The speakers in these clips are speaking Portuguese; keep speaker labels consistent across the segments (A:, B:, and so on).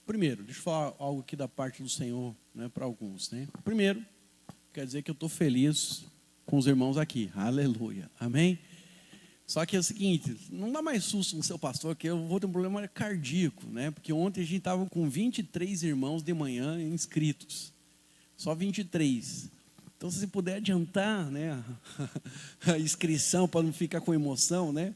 A: Primeiro, deixa eu falar algo aqui da parte do Senhor, né, para alguns, né? Primeiro, quer dizer que eu estou feliz com os irmãos aqui. Aleluia. Amém? Só que é o seguinte, não dá mais susto no seu pastor, que eu vou ter um problema cardíaco, né? Porque ontem a gente estava com 23 irmãos de manhã inscritos. Só 23. Então, se você puder adiantar, né, a inscrição para não ficar com emoção, né?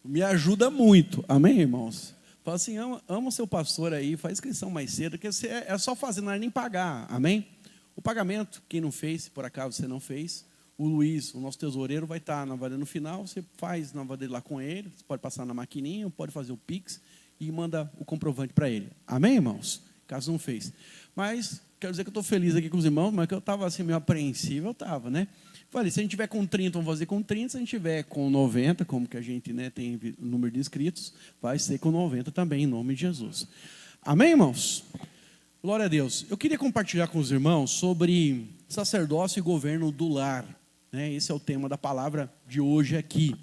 A: Me ajuda muito. Amém, irmãos? Fala assim, ama o seu pastor aí, faz inscrição mais cedo, porque é só fazer, não é nem pagar. Amém? O pagamento, quem não fez, se por acaso você não fez, o Luiz, o nosso tesoureiro, vai estar na valia no final, você faz na valia lá com ele, você pode passar na maquininha, pode fazer o Pix e manda o comprovante para ele. Amém, irmãos? Caso não fez. Mas, quero dizer que eu estou feliz aqui com os irmãos, mas que eu estava assim meio apreensivo, eu estava, né? Falei, se a gente tiver com 30, vamos fazer com 30, se a gente tiver com 90, como que a gente, né, tem o número de inscritos, vai ser com 90 também, em nome de Jesus. Amém, irmãos? Glória a Deus. Eu queria compartilhar com os irmãos sobre sacerdócio e governo do lar. Né? Esse é o tema da palavra de hoje aqui.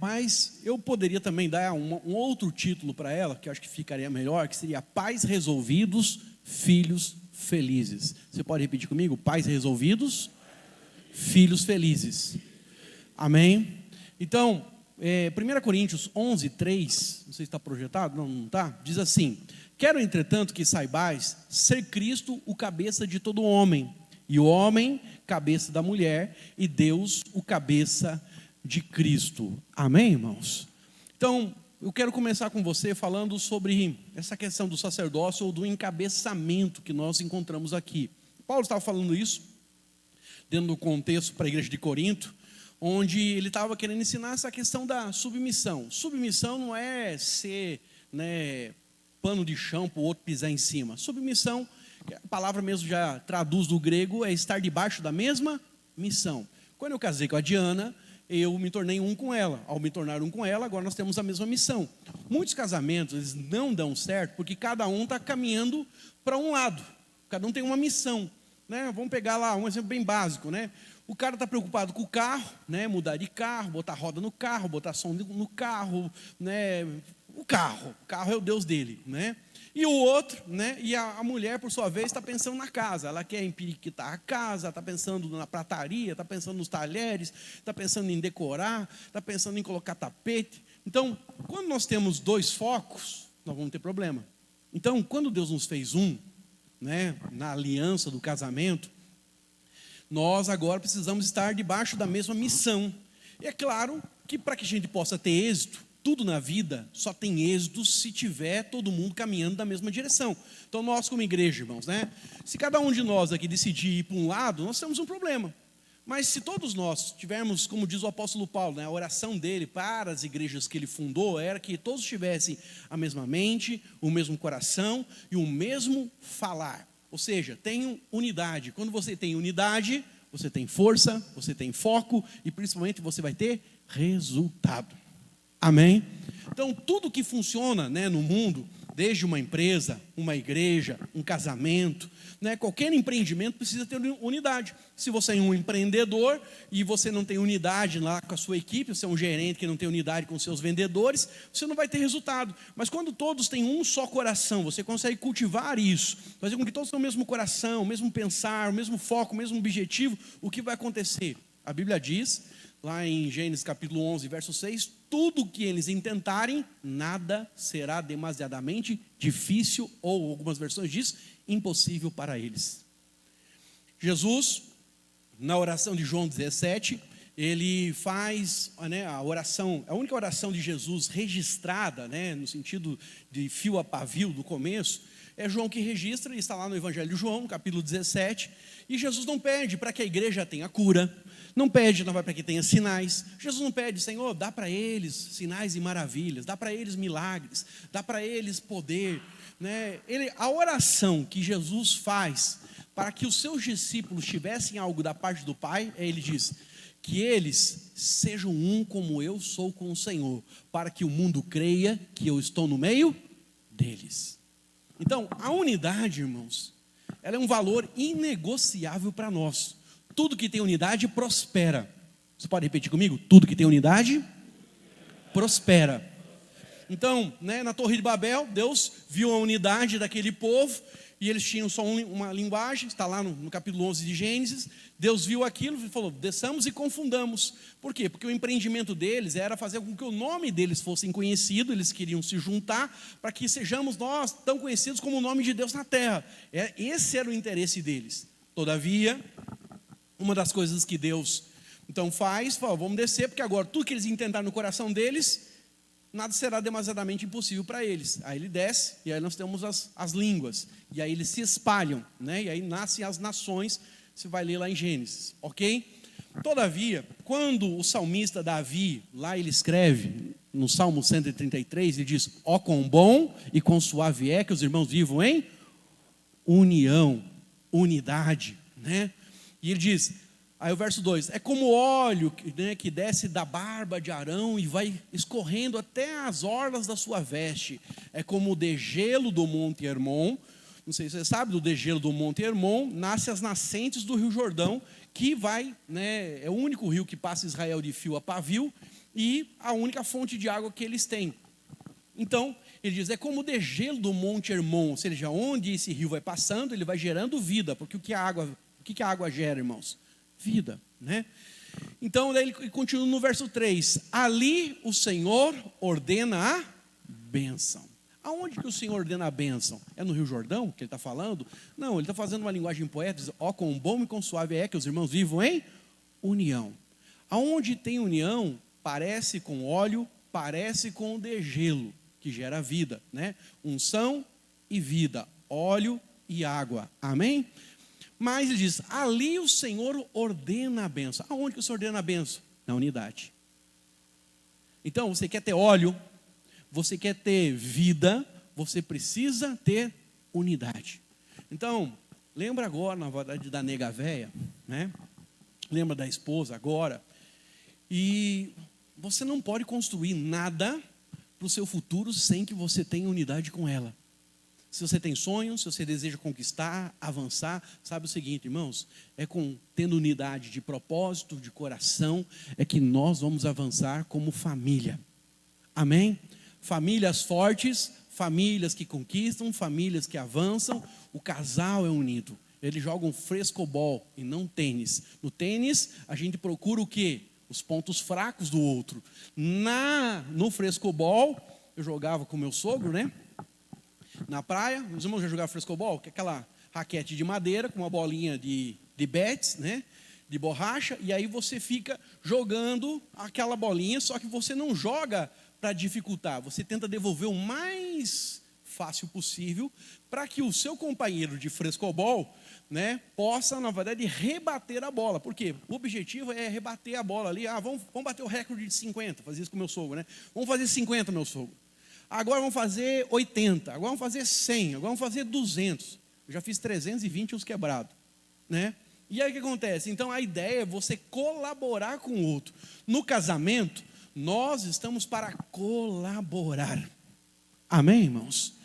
A: Mas eu poderia também dar um outro título para ela, que eu acho que ficaria melhor, que seria Pais Resolvidos, Filhos Felizes. Você pode repetir comigo? Pais resolvidos, filhos felizes. Amém? Então, 1 Coríntios 11, 3, não sei se está projetado, não está, diz assim: quero, entretanto, que saibais ser Cristo o cabeça de todo homem, e o homem cabeça da mulher, e Deus o cabeça de Cristo. Amém, irmãos? Então, eu quero começar com você falando sobre essa questão do sacerdócio ou do encabeçamento que nós encontramos aqui. Paulo estava falando isso dentro do contexto para a igreja de Corinto, onde ele estava querendo ensinar essa questão da submissão. Submissão não é ser, né, pano de chão para o outro pisar em cima. Submissão, a palavra mesmo já traduz do grego, é estar debaixo da mesma missão. Quando eu casei com a Diana, eu me tornei um com ela. Ao me tornar um com ela, agora nós temos a mesma missão. Muitos casamentos eles não dão certo porque cada um está caminhando para um lado. Cada um tem uma missão. Né? Vamos pegar lá um exemplo bem básico, né? O cara está preocupado com o carro, né? Mudar de carro, botar roda no carro, botar som no carro, né? O carro é o Deus dele, né? E o outro, né? E a mulher, por sua vez, está pensando na casa. Ela quer empiriquitar a casa, está pensando na prataria, está pensando nos talheres, está pensando em decorar, está pensando em colocar tapete. Então, quando nós temos dois focos, nós vamos ter problema. Então, quando Deus nos fez um, né, na aliança do casamento, nós agora precisamos estar debaixo da mesma missão. E é claro que para que a gente possa ter êxito, tudo na vida só tem êxito se tiver todo mundo caminhando na mesma direção. Então nós como igreja, irmãos, né, se cada um de nós aqui decidir ir para um lado, nós temos um problema. Mas se todos nós tivermos, como diz o apóstolo Paulo, né, a oração dele para as igrejas que ele fundou era que todos tivessem a mesma mente, o mesmo coração e o mesmo falar. Ou seja, tenham unidade. Quando você tem unidade, você tem força, você tem foco e principalmente você vai ter resultado. Amém? Então tudo que funciona, né, no mundo, desde uma empresa, uma igreja, um casamento, né, qualquer empreendimento precisa ter unidade. Se você é um empreendedor e você não tem unidade lá com a sua equipe, você é um gerente que não tem unidade com os seus vendedores, você não vai ter resultado. Mas quando todos têm um só coração, você consegue cultivar isso, fazer com que todos tenham o mesmo coração, o mesmo pensar, o mesmo foco, o mesmo objetivo, o que vai acontecer? A Bíblia diz, lá em Gênesis capítulo 11, verso 6, tudo que eles intentarem, nada será demasiadamente difícil, ou algumas versões diz, impossível para eles. Jesus, na oração de João 17, ele faz, né, a oração, a única oração de Jesus registrada, né, no sentido de fio a pavio do começo, é João que registra, e está lá no Evangelho de João, capítulo 17, e Jesus não pede para que a igreja tenha cura, não pede para que tenha sinais. Jesus não pede, Senhor, dá para eles sinais e maravilhas, dá para eles milagres, dá para eles poder, né? A oração que Jesus faz para que os seus discípulos tivessem algo da parte do Pai, ele diz, que eles sejam um como eu sou com o Senhor, para que o mundo creia que eu estou no meio deles. Então, a unidade, irmãos, ela é um valor inegociável para nós. Tudo que tem unidade prospera. Você pode repetir comigo? Tudo que tem unidade prospera. Então, né, na Torre de Babel, Deus viu a unidade daquele povo, e eles tinham só uma linguagem, está lá no capítulo 11 de Gênesis. Deus viu aquilo e falou: desçamos e confundamos. Por quê? Porque o empreendimento deles era fazer com que o nome deles fosse conhecido. Eles queriam se juntar para que sejamos nós tão conhecidos como o nome de Deus na terra. Esse era o interesse deles. Todavia, uma das coisas que Deus então faz, fala: vamos descer, porque agora tudo que eles intentaram no coração deles, nada será demasiadamente impossível para eles. Aí ele desce, e aí nós temos as línguas, e aí eles se espalham, né? E aí nascem as nações. Você vai ler lá em Gênesis, ok? Todavia, quando o salmista Davi, lá ele escreve, no Salmo 133, ele diz: ó quão bom e quão suave é que os irmãos vivam em união, unidade, né? E ele diz, aí o verso 2, é como óleo, né, que desce da barba de Arão e vai escorrendo até as orlas da sua veste, é como o degelo do Monte Hermon. Não sei se você sabe, do degelo do Monte Hermon nasce as nascentes do Rio Jordão, que vai, né, é o único rio que passa Israel de fio a pavio, e a única fonte de água que eles têm. Então, ele diz, é como o degelo do Monte Hermon, ou seja, onde esse rio vai passando, ele vai gerando vida, porque o que a água gera, irmãos? Vida, né? Então, daí ele continua no verso 3, ali o Senhor ordena a bênção. Aonde que o Senhor ordena a bênção? É no Rio Jordão que ele está falando? Não, ele está fazendo uma linguagem poética, diz, ó, quão bom e quão suave é que os irmãos vivam em união. Aonde tem união, parece com óleo, parece com o degelo, que gera vida, né? Unção e vida, óleo e água, amém? Mas ele diz, ali o Senhor ordena a bênção. Aonde que o Senhor ordena a bênção? Na unidade. Então, você quer ter óleo, você quer ter vida, você precisa ter unidade. Então, lembra agora, na verdade, da nega véia, né? Lembra da esposa agora. E você não pode construir nada para o seu futuro sem que você tenha unidade com ela. Se você tem sonhos, se você deseja conquistar, avançar, sabe o seguinte, irmãos, tendo unidade de propósito, de coração, é que nós vamos avançar como família. Amém? Famílias fortes, famílias que conquistam, famílias que avançam, o casal é unido. Eles jogam frescobol e não tênis. No tênis, a gente procura o quê? Os pontos fracos do outro. No frescobol, eu jogava com meu sogro, né? Na praia, os irmãos já jogaram frescobol, que é aquela raquete de madeira com uma bolinha de bets, né? De borracha, e aí você fica jogando aquela bolinha, só que você não joga para dificultar, você tenta devolver o mais fácil possível para que o seu companheiro de frescobol, né, possa, na verdade, rebater a bola. Por quê? O objetivo é rebater a bola ali. Vamos bater o recorde de 50, fazia isso com o meu sogro, né? Vamos fazer 50, meu sogro. Agora vamos fazer 80, agora vamos fazer 100, agora vamos fazer 200. Eu já fiz 320 e os quebrados, né? E aí o que acontece? Então a ideia é você colaborar com o outro. No casamento, nós estamos para colaborar. Amém, irmãos?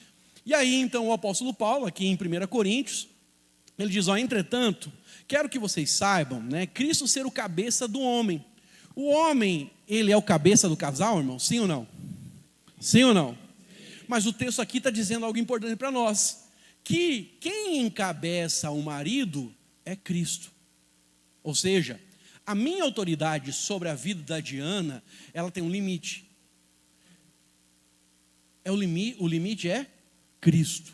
A: E aí então o apóstolo Paulo, aqui em 1 Coríntios, ele diz, entretanto, quero que vocês saibam, né, Cristo ser o cabeça do homem. O homem, ele é o cabeça do casal, irmão? Sim ou não? Sim ou não? Sim. Mas o texto aqui está dizendo algo importante para nós, que quem encabeça o marido é Cristo. Ou seja, a minha autoridade sobre a vida da Diana, ela tem um limite. O limite é Cristo.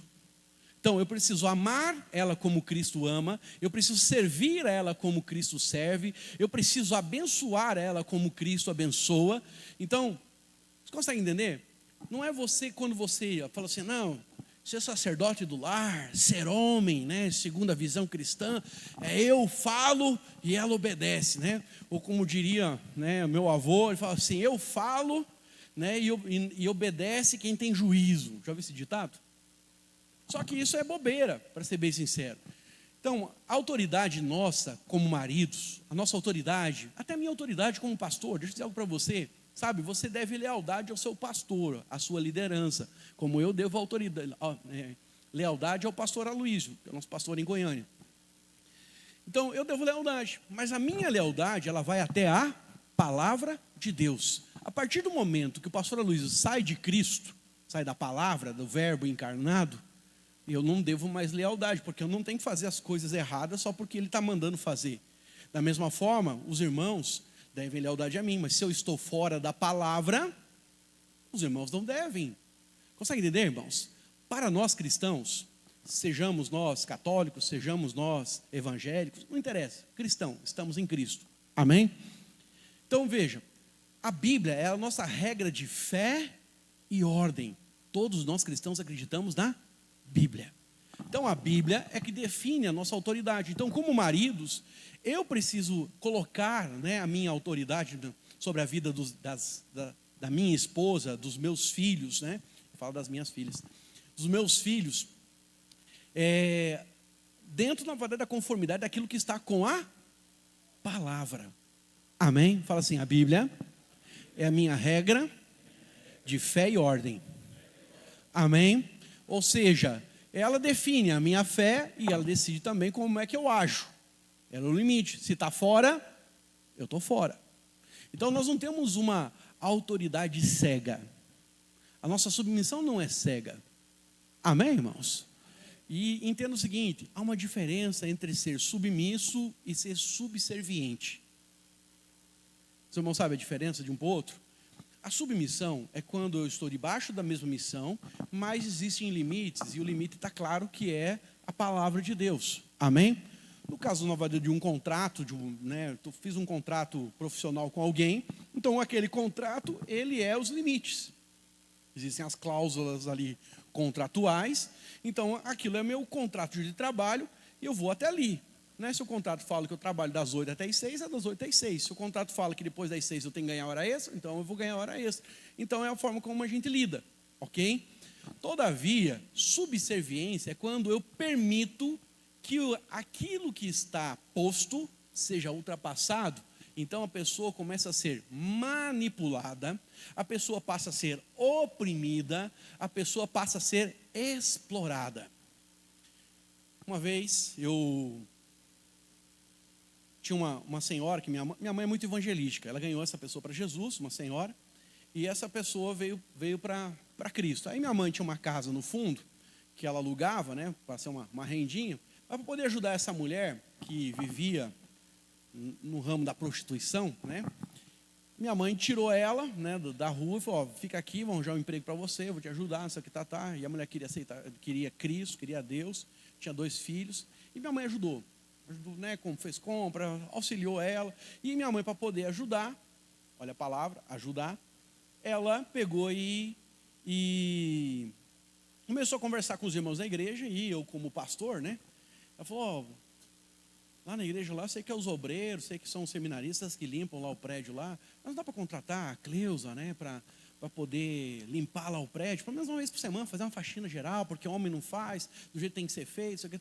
A: Então eu preciso amar ela como Cristo ama, eu preciso servir a ela como Cristo serve, eu preciso abençoar ela como Cristo abençoa. Então, você consegue entender? Não é você, quando você fala assim, não, ser sacerdote do lar, ser homem, né, segundo a visão cristã, eu falo e ela obedece, né? Ou como diria, né, meu avô, ele fala assim, eu falo, né, e obedece quem tem juízo. Já ouviu esse ditado? Só que isso é bobeira, para ser bem sincero. Então, a autoridade nossa como maridos, a nossa autoridade, até a minha autoridade como pastor, deixa eu dizer algo para você. Sabe, você deve lealdade ao seu pastor, à sua liderança, como eu devo lealdade ao pastor Aloísio, que é o nosso pastor em Goiânia. Então, eu devo lealdade, mas a minha lealdade, ela vai até a palavra de Deus. A partir do momento que o pastor Aloysio sai de Cristo, sai da palavra, do verbo encarnado, eu não devo mais lealdade, porque eu não tenho que fazer as coisas erradas só porque ele está mandando fazer. Da mesma forma, os irmãos devem lealdade a mim, mas se eu estou fora da palavra, os irmãos não devem. Consegue entender, irmãos? Para nós cristãos, sejamos nós católicos, sejamos nós evangélicos, não interessa, cristão, estamos em Cristo. Amém? Então veja, a Bíblia é a nossa regra de fé e ordem. Todos nós cristãos acreditamos na Bíblia. Então a Bíblia é que define a nossa autoridade. Então, como maridos, eu preciso colocar, né, a minha autoridade sobre a vida da minha esposa, dos meus filhos, né? Eu falo das minhas filhas, dos meus filhos, dentro, na verdade, da conformidade daquilo que está com a palavra. Amém? Fala assim, a Bíblia é a minha regra de fé e ordem. Amém? Ou seja, ela define a minha fé e ela decide também como é que eu ajo. Ela é o limite. Se está fora, eu estou fora. Então nós não temos uma autoridade cega. A nossa submissão não é cega. Amém, irmãos? E entenda o seguinte, há uma diferença entre ser submisso e ser subserviente. Os irmãos sabem a diferença de um para o outro? A submissão é quando eu estou debaixo da mesma missão, mas existem limites, e o limite está claro que é a palavra de Deus. Amém? No caso de um contrato, eu fiz um contrato profissional com alguém, então aquele contrato, ele é os limites. Existem as cláusulas ali contratuais, então aquilo é meu contrato de trabalho e eu vou até ali. Né? Se o contrato fala que eu trabalho das 8 até as 6, é das 8 às 6. Se o contrato fala que depois das 6 eu tenho que ganhar hora extra, então eu vou ganhar hora extra. Então é a forma como a gente lida, ok? Todavia, subserviência é quando eu permito que aquilo que está posto seja ultrapassado. Então a pessoa começa a ser manipulada, a pessoa passa a ser oprimida, a pessoa passa a ser explorada. Uma vez eu tinha uma senhora, que minha mãe é muito evangelística, ela ganhou essa pessoa para Jesus, uma senhora, e essa pessoa veio para Cristo. Aí minha mãe tinha uma casa no fundo, que ela alugava, né, para ser uma rendinha, para poder ajudar essa mulher que vivia no ramo da prostituição, né? Minha mãe tirou ela, né, da rua e falou, fica aqui, vamos arranjar um emprego para você, eu vou te ajudar, não sei o que, tá. E a mulher queria aceitar, queria Cristo, queria Deus, tinha 2 filhos, e minha mãe ajudou, né, fez compra, auxiliou ela, e minha mãe, para poder ajudar, olha a palavra, ajudar, ela pegou e começou a conversar com os irmãos da igreja, e eu como pastor, né, ela falou, lá na igreja, lá, sei que é os obreiros, sei que são os seminaristas que limpam lá o prédio lá, mas não dá para contratar a Cleusa, né, para poder limpar lá o prédio, pelo menos uma vez por semana, fazer uma faxina geral, porque o homem não faz, do jeito que tem que ser feito, isso aqui,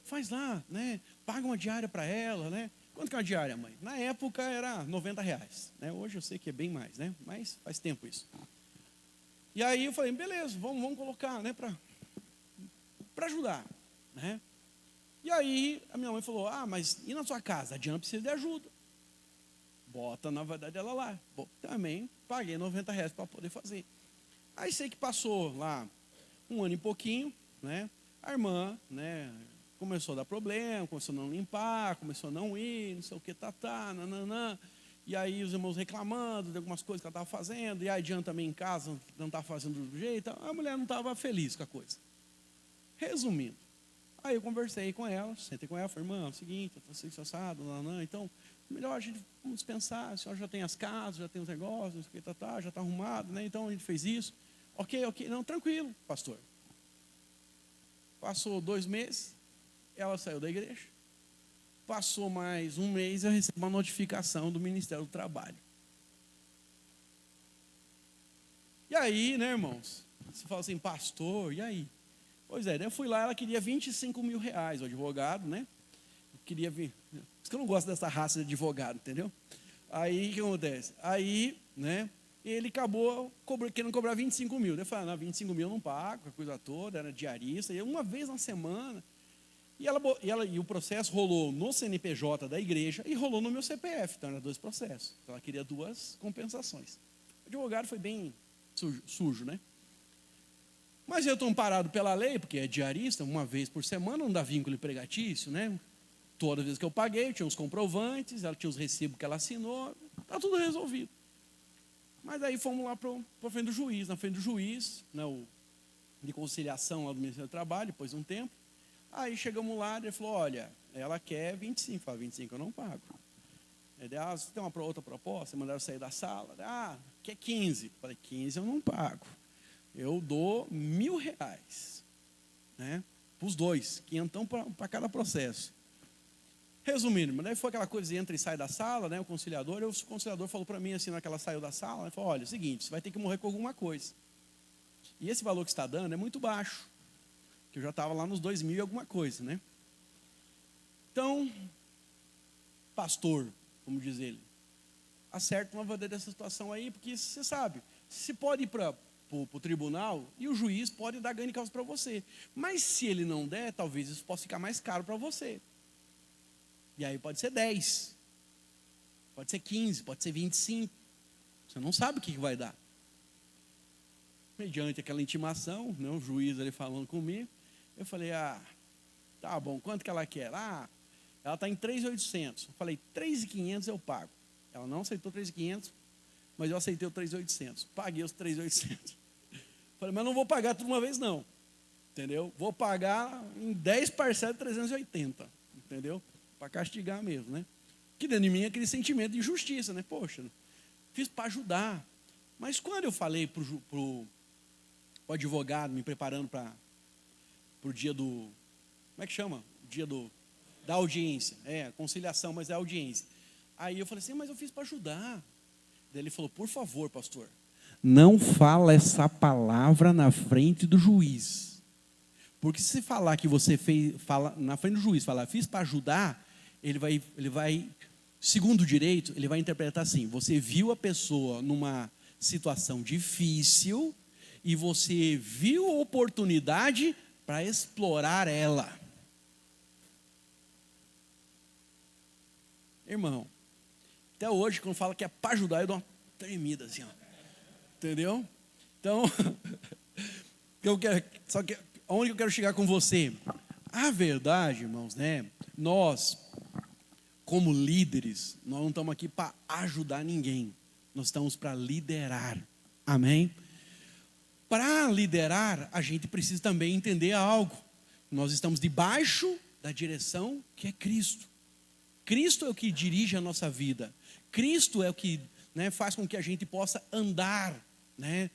A: faz lá, né, paga uma diária para ela, né, quanto que é uma diária, mãe? Na época era R$90, né, hoje eu sei que é bem mais, né, mas faz tempo isso. E aí eu falei, beleza, vamos colocar, né, para ajudar, né. E aí a minha mãe falou, mas e na sua casa? A Diana precisa de ajuda. Bota, na verdade, ela lá. Bom, também paguei R$90 para poder fazer. Aí sei que passou lá 1 ano e pouquinho, né? A irmã, né, começou a dar problema, começou a não limpar, começou a não ir, não sei o que, nananã. E aí os irmãos reclamando de algumas coisas que ela estava fazendo, e a Diana também em casa não estava fazendo do jeito, a mulher não estava feliz com a coisa. Resumindo, aí eu conversei com ela, sentei com ela, falei, irmã, é o seguinte, eu estou assim, assado, então, melhor a gente vamos dispensar, a senhora já tem as casas, já tem os negócios, já está arrumado, né? Então a gente fez isso. Ok, não, tranquilo, pastor. Passou 2 meses, ela saiu da igreja. Passou mais 1 mês, eu recebi uma notificação do Ministério do Trabalho. E aí, né, irmãos? Você fala assim, pastor, e aí? Pois é, eu fui lá, ela queria R$25 mil, o advogado, né? Queria vir. Por isso que eu não gosto dessa raça de advogado, entendeu? Aí, o que acontece? Aí, né, ele acabou querendo cobrar 25 mil. Eu falei, não, 25 mil eu não pago, a coisa toda, era diarista, e uma vez na semana. E o processo rolou no CNPJ da igreja e rolou no meu CPF, então eram 2 processos. Então ela queria 2 compensações. advogado foi bem sujo, né? Mas eu estou amparado pela lei, porque é diarista, uma vez por semana, não dá vínculo empregatício, né? Toda vez que eu paguei, tinha os comprovantes, ela tinha os recibos que ela assinou, está tudo resolvido. Mas aí fomos lá para frente do juiz, na frente do juiz, né, de conciliação lá do Ministério do Trabalho, depois de um tempo. Aí chegamos lá, ele falou, olha, ela quer 25, fala, 25 eu não pago. Ele, você tem uma outra proposta? Mandaram sair da sala. Quer 15. Falei, 15 eu não pago. Eu dou R$1.000, né? Para os dois, quinhentão para cada processo. Resumindo, mas daí foi aquela coisa de entra e sai da sala, né? O conciliador falou para mim assim, na hora que ela saiu da sala, ele falou, olha, é o seguinte, você vai ter que morrer com alguma coisa. E esse valor que está dando é muito baixo, que eu já estava lá nos 2.000 e alguma coisa, né? Então, pastor, como diz ele, acerta uma bandeira dessa situação aí, porque você sabe, se pode ir para o tribunal e o juiz pode dar ganho de causa para você. Mas se ele não der, talvez isso possa ficar mais caro para você. E aí pode ser 10, pode ser 15, pode ser 25. Você não sabe o que vai dar. Mediante aquela intimação, né, o juiz ali falando comigo, eu falei, tá bom, quanto que ela quer? Ela está em 3.800. Eu falei, 3.500 eu pago. Ela não aceitou 3.500, mas eu aceitei o 3.800. Paguei os 3.800. Falei, mas não vou pagar tudo uma vez não. Entendeu? Vou pagar em 10 parcelas de 380. Entendeu? Para castigar mesmo, né? Que dentro de mim é aquele sentimento de injustiça, né? Poxa, fiz para ajudar. Mas quando eu falei para o advogado, me preparando para o dia do... Como é que chama? O dia da audiência. Conciliação, mas é audiência. Aí eu falei assim, mas eu fiz para ajudar. Daí ele falou, por favor, pastor, não fala essa palavra na frente do juiz. Porque se você falar que você fala na frente do juiz, falar, fiz para ajudar, ele vai, segundo o direito, ele vai interpretar assim, você viu a pessoa numa situação difícil e você viu a oportunidade para explorar ela. Irmão, até hoje, quando fala que é para ajudar, eu dou uma tremida assim, ó. Entendeu? Então, onde eu quero chegar com você? A verdade, irmãos, né? Nós, como líderes, nós não estamos aqui para ajudar ninguém. Nós estamos para liderar. Amém? Para liderar, a gente precisa também entender algo. Nós estamos debaixo da direção que é Cristo. Cristo é o que dirige a nossa vida. Cristo é o que, né, faz com que a gente possa andar, né,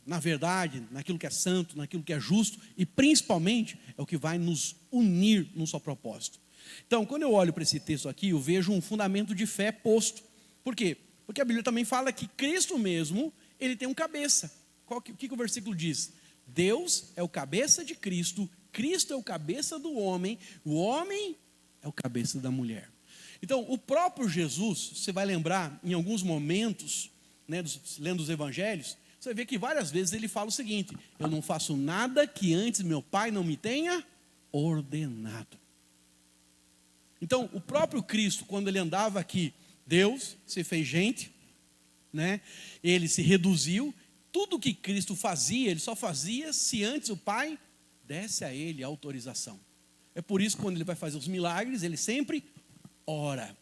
A: na verdade, naquilo que é santo, naquilo que é justo, e principalmente é o que vai nos unir num só propósito. Então, quando eu olho para esse texto aqui, eu vejo um fundamento de fé posto. Por quê? Porque a Bíblia também fala que Cristo mesmo, ele tem um cabeça. O que o versículo diz? Deus é o cabeça de Cristo, Cristo é o cabeça do homem, o homem é o cabeça da mulher. Então, o próprio Jesus, você vai lembrar em alguns momentos, né, lendo os evangelhos, você vê que várias vezes ele fala o seguinte: eu não faço nada que antes meu Pai não me tenha ordenado. Então, o próprio Cristo, quando ele andava aqui, Deus se fez gente, né? Ele se reduziu. Tudo que Cristo fazia, ele só fazia se antes o Pai desse a ele a autorização. É por isso que quando ele vai fazer os milagres, ele sempre ora.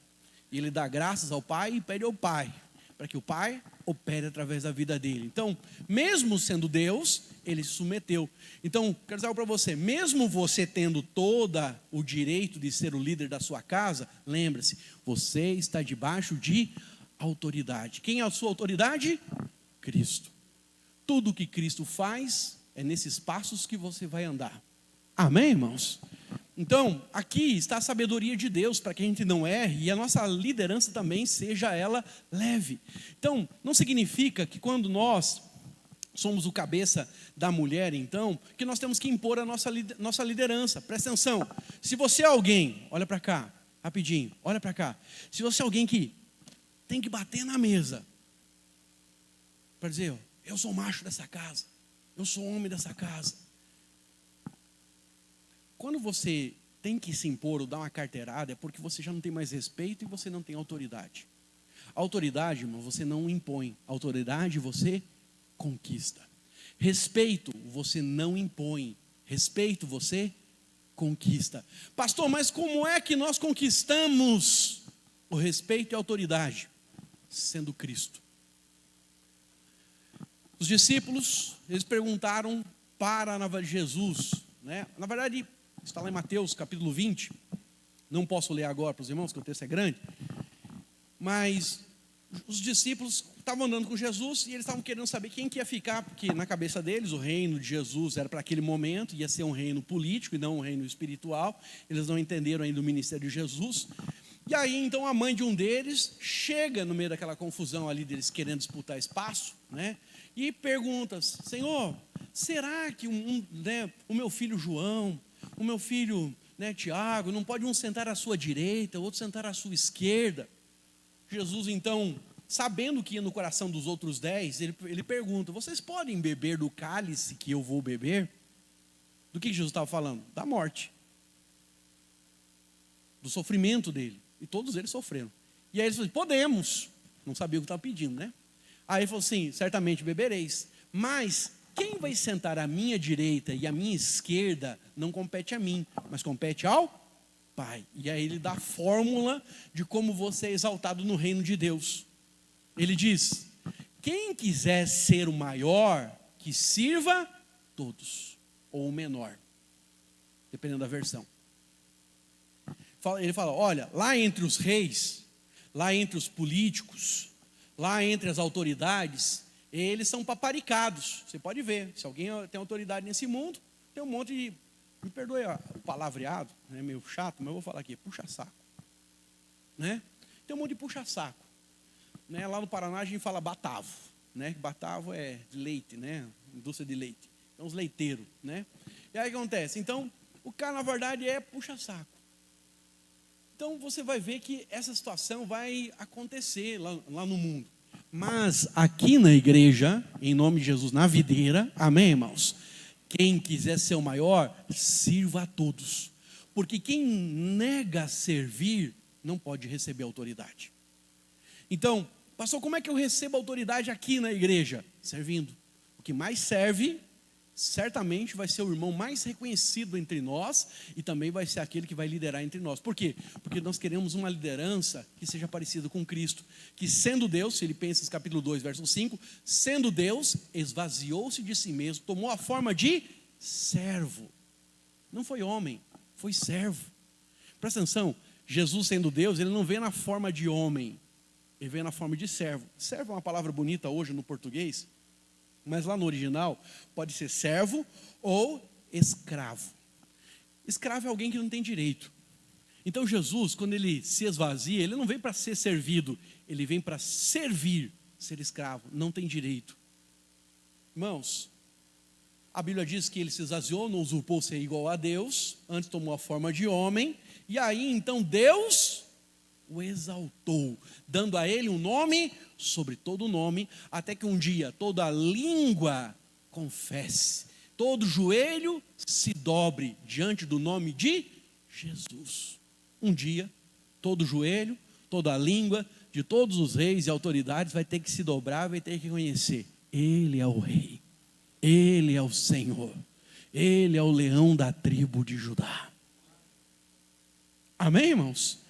A: E ele dá graças ao Pai e pede ao Pai, para que o Pai opere através da vida dele. Então, mesmo sendo Deus, ele se submeteu. Então, quero dizer algo para você, mesmo você tendo todo o direito de ser o líder da sua casa, lembre-se, você está debaixo de autoridade. Quem é a sua autoridade? Cristo. Tudo que Cristo faz é nesses passos que você vai andar. Amém, irmãos? Então, aqui está a sabedoria de Deus para que a gente não erre e a nossa liderança também seja ela leve. Então, não significa que quando nós somos o cabeça da mulher, então, que nós temos que impor a nossa liderança. Presta atenção, se você é alguém, olha para cá, rapidinho, olha para cá. Se você é alguém que tem que bater na mesa, para dizer, eu sou macho dessa casa, eu sou homem dessa casa. Quando você tem que se impor ou dar uma carteirada, é porque você já não tem mais respeito e você não tem autoridade. Autoridade, irmão, você não impõe. Autoridade você conquista. Respeito você não impõe. Respeito você conquista. Pastor, mas como é que nós conquistamos o respeito e a autoridade? Sendo Cristo. Os discípulos, eles perguntaram para Jesus, né? Na verdade, está lá em Mateus capítulo 20. Não posso ler agora para os irmãos, porque o texto é grande. Mas os discípulos estavam andando com Jesus e eles estavam querendo saber quem que ia ficar, porque na cabeça deles o reino de Jesus era para aquele momento, ia ser um reino político e não um reino espiritual. Eles não entenderam ainda o ministério de Jesus. E aí então a mãe de um deles chega no meio daquela confusão ali deles querendo disputar espaço, né? E pergunta: Senhor, será que o meu filho João, o meu filho, né, Tiago, não pode um sentar à sua direita, o outro sentar à sua esquerda? Jesus então, sabendo que ia no coração dos outros 10, ele pergunta: vocês podem beber do cálice que eu vou beber? Do que Jesus estava falando? Da morte, do sofrimento dele. E todos eles sofreram. E aí eles falaram: podemos. Não sabia o que estava pedindo, né? Aí ele falou assim: certamente bebereis, mas quem vai sentar à minha direita e à minha esquerda não compete a mim, mas compete ao Pai. E aí ele dá a fórmula de como você é exaltado no reino de Deus. Ele diz: quem quiser ser o maior, que sirva todos, ou o menor, dependendo da versão. Ele fala: olha, lá entre os reis, lá entre os políticos, lá entre as autoridades, eles são paparicados. Você pode ver, se alguém tem autoridade nesse mundo, tem um monte de, me perdoe o palavreado, é meio chato, mas eu vou falar aqui, puxa-saco, né? Tem um monte de puxa-saco, né? Lá no Paraná a gente fala batavo, né? Batavo é de leite, né? Indústria de leite. Então os leiteiros, né? E aí o que acontece? Então, o cara na verdade é puxa-saco. Então você vai ver que essa situação vai acontecer lá no mundo. Mas aqui na igreja, em nome de Jesus, na videira, amém, irmãos? Quem quiser ser o maior, sirva a todos. Porque quem nega servir, não pode receber autoridade. Então, pastor, como é que eu recebo autoridade aqui na igreja? Servindo. O que mais serve, certamente vai ser o irmão mais reconhecido entre nós e também vai ser aquele que vai liderar entre nós. Por quê? Porque nós queremos uma liderança que seja parecida com Cristo, que sendo Deus, Filipenses capítulo 2, verso 5, sendo Deus, esvaziou-se de si mesmo, tomou a forma de servo. Não foi homem, foi servo. Presta atenção, Jesus sendo Deus, ele não veio na forma de homem, ele veio na forma de servo. Servo é uma palavra bonita hoje no português, mas lá no original pode ser servo ou escravo. Escravo é alguém que não tem direito. Então Jesus, quando ele se esvazia, ele não vem para ser servido, ele vem para servir, ser escravo, não tem direito. Irmãos, a Bíblia diz que ele se esvaziou, não usurpou ser igual a Deus, antes tomou a forma de homem, e aí então Deus o exaltou, dando a ele um nome sobre todo nome, até que um dia toda língua confesse, todo joelho se dobre diante do nome de Jesus. Um dia, todo joelho, toda língua, de todos os reis e autoridades vai ter que se dobrar, vai ter que reconhecer: Ele é o Rei, Ele é o Senhor, Ele é o leão da tribo de Judá. Amém, irmãos?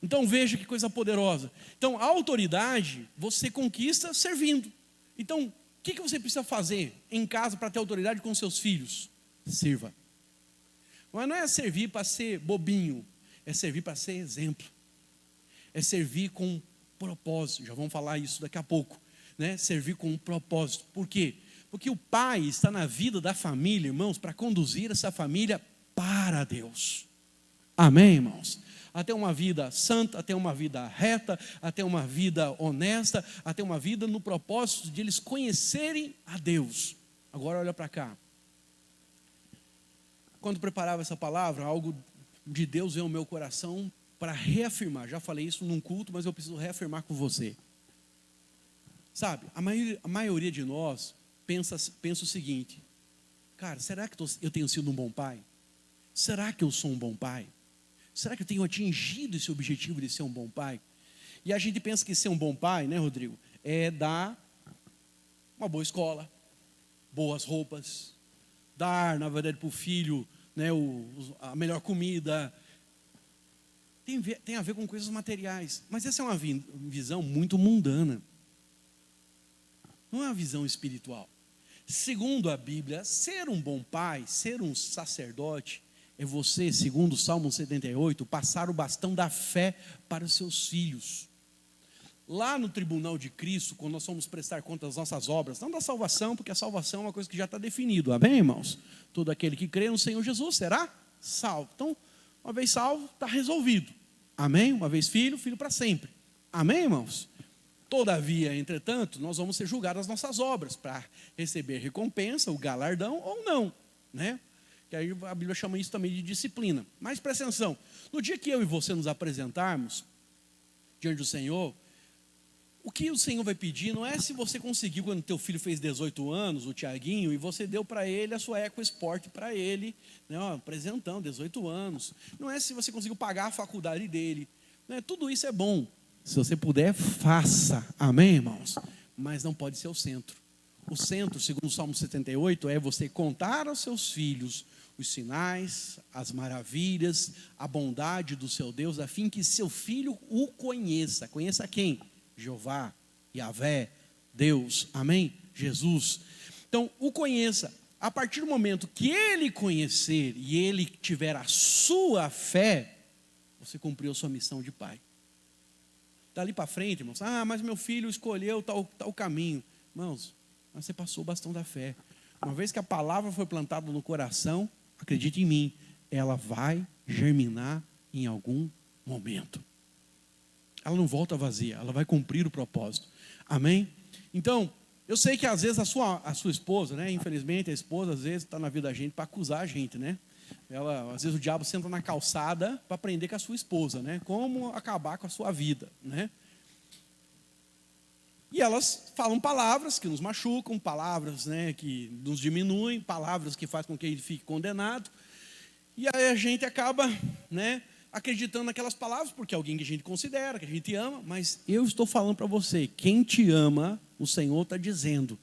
A: Então veja que coisa poderosa. Então a autoridade você conquista servindo. Então o que você precisa fazer em casa para ter autoridade com seus filhos? Sirva. Mas não é servir para ser bobinho, é servir para ser exemplo. É servir com propósito. Já vamos falar isso daqui a pouco, né? Servir com um propósito. Por quê? Porque o pai está na vida da família, irmãos, para conduzir essa família para Deus. Amém, irmãos? Até uma vida santa, até uma vida reta, até uma vida honesta, até uma vida no propósito de eles conhecerem a Deus. Agora olha para cá. Quando preparava essa palavra, algo de Deus veio ao meu coração para reafirmar. Já falei isso num culto, mas eu preciso reafirmar com você. Sabe, a maioria de nós pensa o seguinte: cara, será que eu tenho sido um bom pai? Será que eu sou um bom pai? Será que eu tenho atingido esse objetivo de ser um bom pai? E a gente pensa que ser um bom pai, né, Rodrigo, é dar uma boa escola, boas roupas, dar, na verdade, para o filho, né, a melhor comida. Tem a ver com coisas materiais, mas essa é uma visão muito mundana. Não é uma visão espiritual. Segundo a Bíblia, ser um bom pai, ser um sacerdote, é você, segundo o Salmo 78, passar o bastão da fé para os seus filhos. Lá no tribunal de Cristo, quando nós vamos prestar conta das nossas obras, não da salvação, porque a salvação é uma coisa que já está definida, amém, irmãos? Todo aquele que crê no Senhor Jesus será salvo. Então, uma vez salvo, está resolvido, amém? Uma vez filho, filho para sempre, amém, irmãos? Todavia, entretanto, nós vamos ser julgados as nossas obras, para receber recompensa, o galardão ou não, né? Que aí a Bíblia chama isso também de disciplina. Mas presta atenção, no dia que eu e você nos apresentarmos diante do Senhor, o que o Senhor vai pedir não é se você conseguiu, quando teu filho fez 18 anos, o Tiaguinho, e você deu para ele a sua EcoSport para ele, né, apresentando 18 anos. Não é se você conseguiu pagar a faculdade dele. Né, tudo isso é bom. Se você puder, faça. Amém, irmãos? Mas não pode ser o centro. O centro, segundo o Salmo 78, é você contar aos seus filhos os sinais, as maravilhas, a bondade do seu Deus, a fim que seu filho o conheça. Conheça quem? Jeová, Yahvé, Deus, amém? Jesus. Então, o conheça. A partir do momento que ele conhecer e ele tiver a sua fé, você cumpriu a sua missão de pai. Dali para frente, irmãos, mas meu filho escolheu tal caminho. Irmãos, mas você passou o bastão da fé. Uma vez que a palavra foi plantada no coração, acredite em mim, ela vai germinar em algum momento. Ela não volta vazia, ela vai cumprir o propósito. Amém? Então, eu sei que às vezes a sua esposa, né? Infelizmente a esposa às vezes está na vida da gente para acusar a gente, né? Às vezes o diabo senta na calçada para aprender com a sua esposa, né? Como acabar com a sua vida, né? E elas falam palavras que nos machucam, palavras, né, que nos diminuem, palavras que fazem com que ele fique condenado. E aí a gente acaba, né, acreditando naquelas palavras, porque é alguém que a gente considera, que a gente ama. Mas eu estou falando para você, quem te ama, o Senhor está dizendo,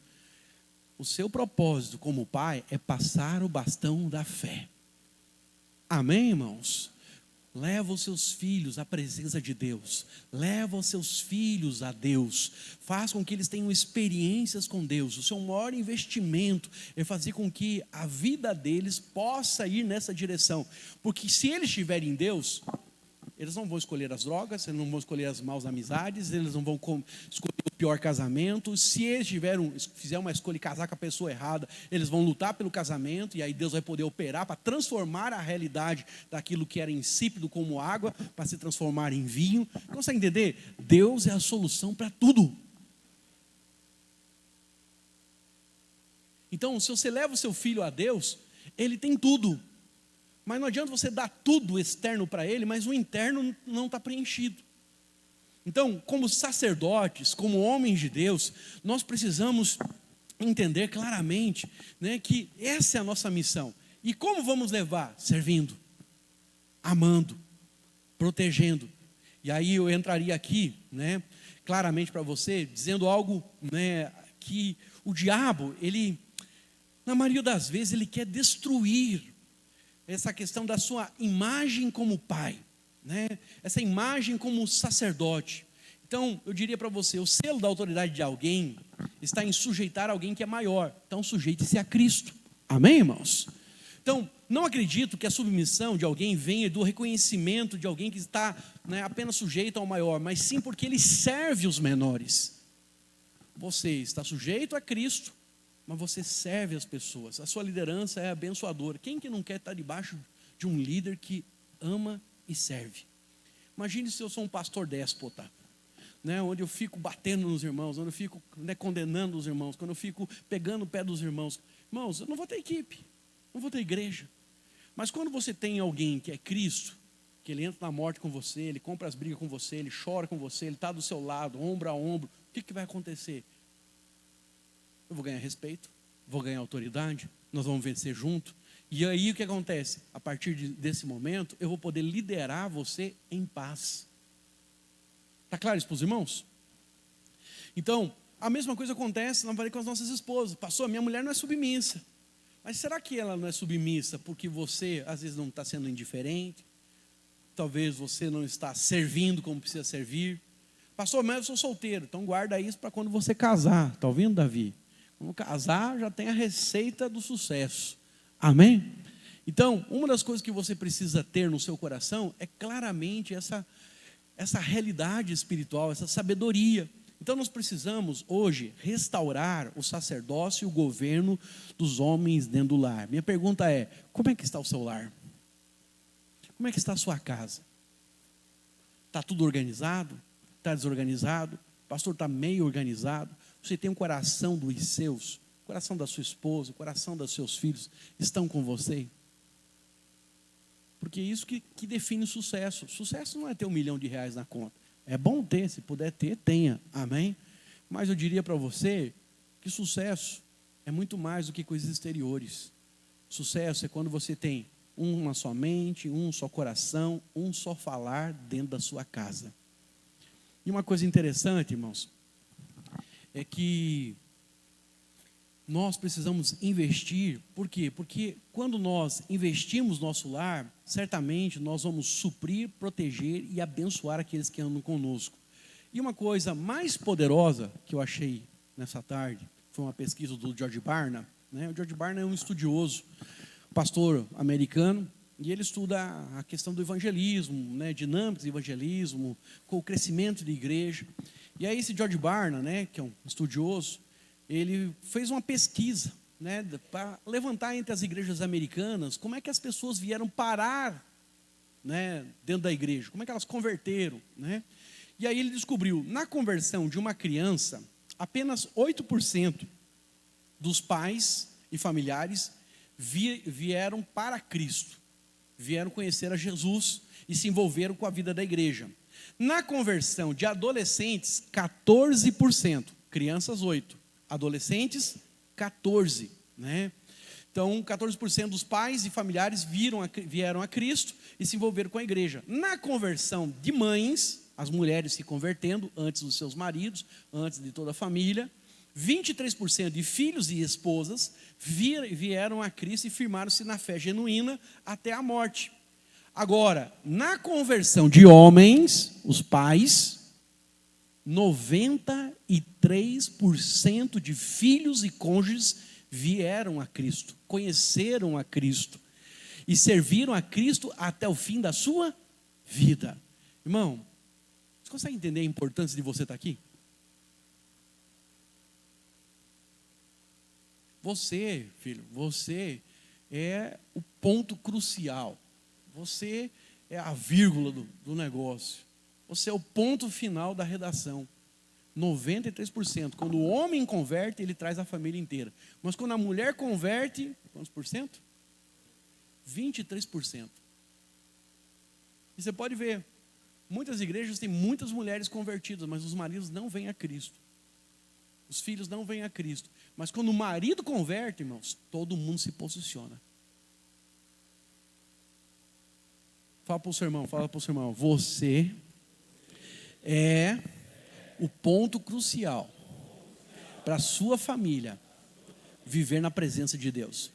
A: o seu propósito como pai é passar o bastão da fé. Amém, irmãos? Leva os seus filhos à presença de Deus. Leva os seus filhos a Deus. Faz com que eles tenham experiências com Deus. O seu maior investimento é fazer com que a vida deles possa ir nessa direção. Porque se eles estiverem em Deus, eles não vão escolher as drogas, eles não vão escolher as maus amizades, eles não vão escolher o pior casamento. Se eles fizer uma escolha e casar com a pessoa errada, eles vão lutar pelo casamento, e aí Deus vai poder operar para transformar a realidade daquilo que era insípido como água, para se transformar em vinho. Consegue entender? Deus é a solução para tudo. Então, se você leva o seu filho a Deus, ele tem tudo. Mas não adianta você dar tudo externo para ele, mas o interno não está preenchido. Então, como sacerdotes, como homens de Deus, nós precisamos entender claramente, né, que essa é a nossa missão. E como vamos levar? Servindo, amando, protegendo. E aí eu entraria aqui, né, claramente para você, dizendo algo, né, que o diabo, ele, na maioria das vezes, ele quer destruir essa questão da sua imagem como pai, né? Essa imagem como sacerdote. Então, eu diria para você, o selo da autoridade de alguém está em sujeitar alguém que é maior. Então, sujeite-se a Cristo. Amém, irmãos? Então, não acredito que a submissão de alguém venha do reconhecimento de alguém que está, né, apenas sujeito ao maior, mas sim porque ele serve os menores. Você está sujeito a Cristo, mas você serve as pessoas. A sua liderança é abençoadora. Quem que não quer estar debaixo de um líder que ama e serve? Imagine se eu sou um pastor déspota, né, onde eu fico batendo nos irmãos, onde eu fico, né, condenando os irmãos, quando eu fico pegando o pé dos irmãos. Irmãos, eu não vou ter equipe, não vou ter igreja. Mas quando você tem alguém que é Cristo, que ele entra na morte com você, ele compra as brigas com você, ele chora com você, ele está do seu lado, ombro a ombro, o que vai acontecer? Eu vou ganhar respeito, vou ganhar autoridade, nós vamos vencer junto. E aí o que acontece? A partir desse momento, eu vou poder liderar você em paz. Está claro isso para os irmãos? Então, a mesma coisa acontece com as nossas esposas. Pastor, minha mulher não é submissa. Mas será que ela não é submissa porque você, às vezes, não está sendo indiferente? Talvez você não está servindo como precisa servir. Pastor, mas eu sou solteiro. Então guarda isso para quando você casar. Está ouvindo, Davi? Quando casar, já tem a receita do sucesso. Amém? Então, uma das coisas que você precisa ter no seu coração é claramente essa realidade espiritual, essa sabedoria. Então nós precisamos hoje restaurar o sacerdócio e o governo dos homens dentro do lar. Minha pergunta é, como é que está o seu lar? Como é que está a sua casa? Está tudo organizado? Está desorganizado? O pastor está meio organizado? Você tem um coração dos seus, o coração da sua esposa, o coração dos seus filhos estão com você? Porque é isso que define o sucesso. Sucesso não é ter R$1 milhão na conta. É bom ter, se puder ter, tenha. Amém? Mas eu diria para você que sucesso é muito mais do que coisas exteriores. Sucesso é quando você tem uma só mente, um só coração, um só falar dentro da sua casa. E uma coisa interessante, irmãos, é que nós precisamos investir. Por quê? Porque quando nós investimos no nosso lar, certamente nós vamos suprir, proteger e abençoar aqueles que andam conosco. E uma coisa mais poderosa que eu achei nessa tarde, foi uma pesquisa do George Barna, né? O George Barna é um estudioso, pastor americano, e ele estuda a questão do evangelismo, né? Dinâmicas de evangelismo, com o crescimento da igreja. E aí esse George Barna, né, que é um estudioso, ele fez uma pesquisa, né, para levantar entre as igrejas americanas como é que as pessoas vieram parar, né, dentro da igreja, como é que elas converteram, né? E aí ele descobriu, na conversão de uma criança, apenas 8% dos pais e familiares vieram para Cristo, vieram conhecer a Jesus e se envolveram com a vida da igreja. Na conversão de adolescentes, 14%, crianças 8%, adolescentes 14%, né? Então 14% dos pais e familiares vieram a Cristo e se envolveram com a igreja. Na conversão de mães, as mulheres se convertendo antes dos seus maridos, antes de toda a família, 23% de filhos e esposas vieram a Cristo e firmaram-se na fé genuína até a morte. Agora, na conversão de homens, os pais, 93% de filhos e cônjuges vieram a Cristo, conheceram a Cristo e serviram a Cristo até o fim da sua vida. Irmão, você consegue entender a importância de você estar aqui? Você, filho, você é o ponto crucial. Você é a vírgula do negócio. Você é o ponto final da redação. 93%. Quando o homem converte, ele traz a família inteira. Mas quando a mulher converte, quantos por cento? 23%. E você pode ver, muitas igrejas têm muitas mulheres convertidas, mas os maridos não vêm a Cristo. Os filhos não vêm a Cristo. Mas quando o marido converte, irmãos, todo mundo se posiciona. Fala para o seu irmão, você é o ponto crucial para a sua família viver na presença de Deus.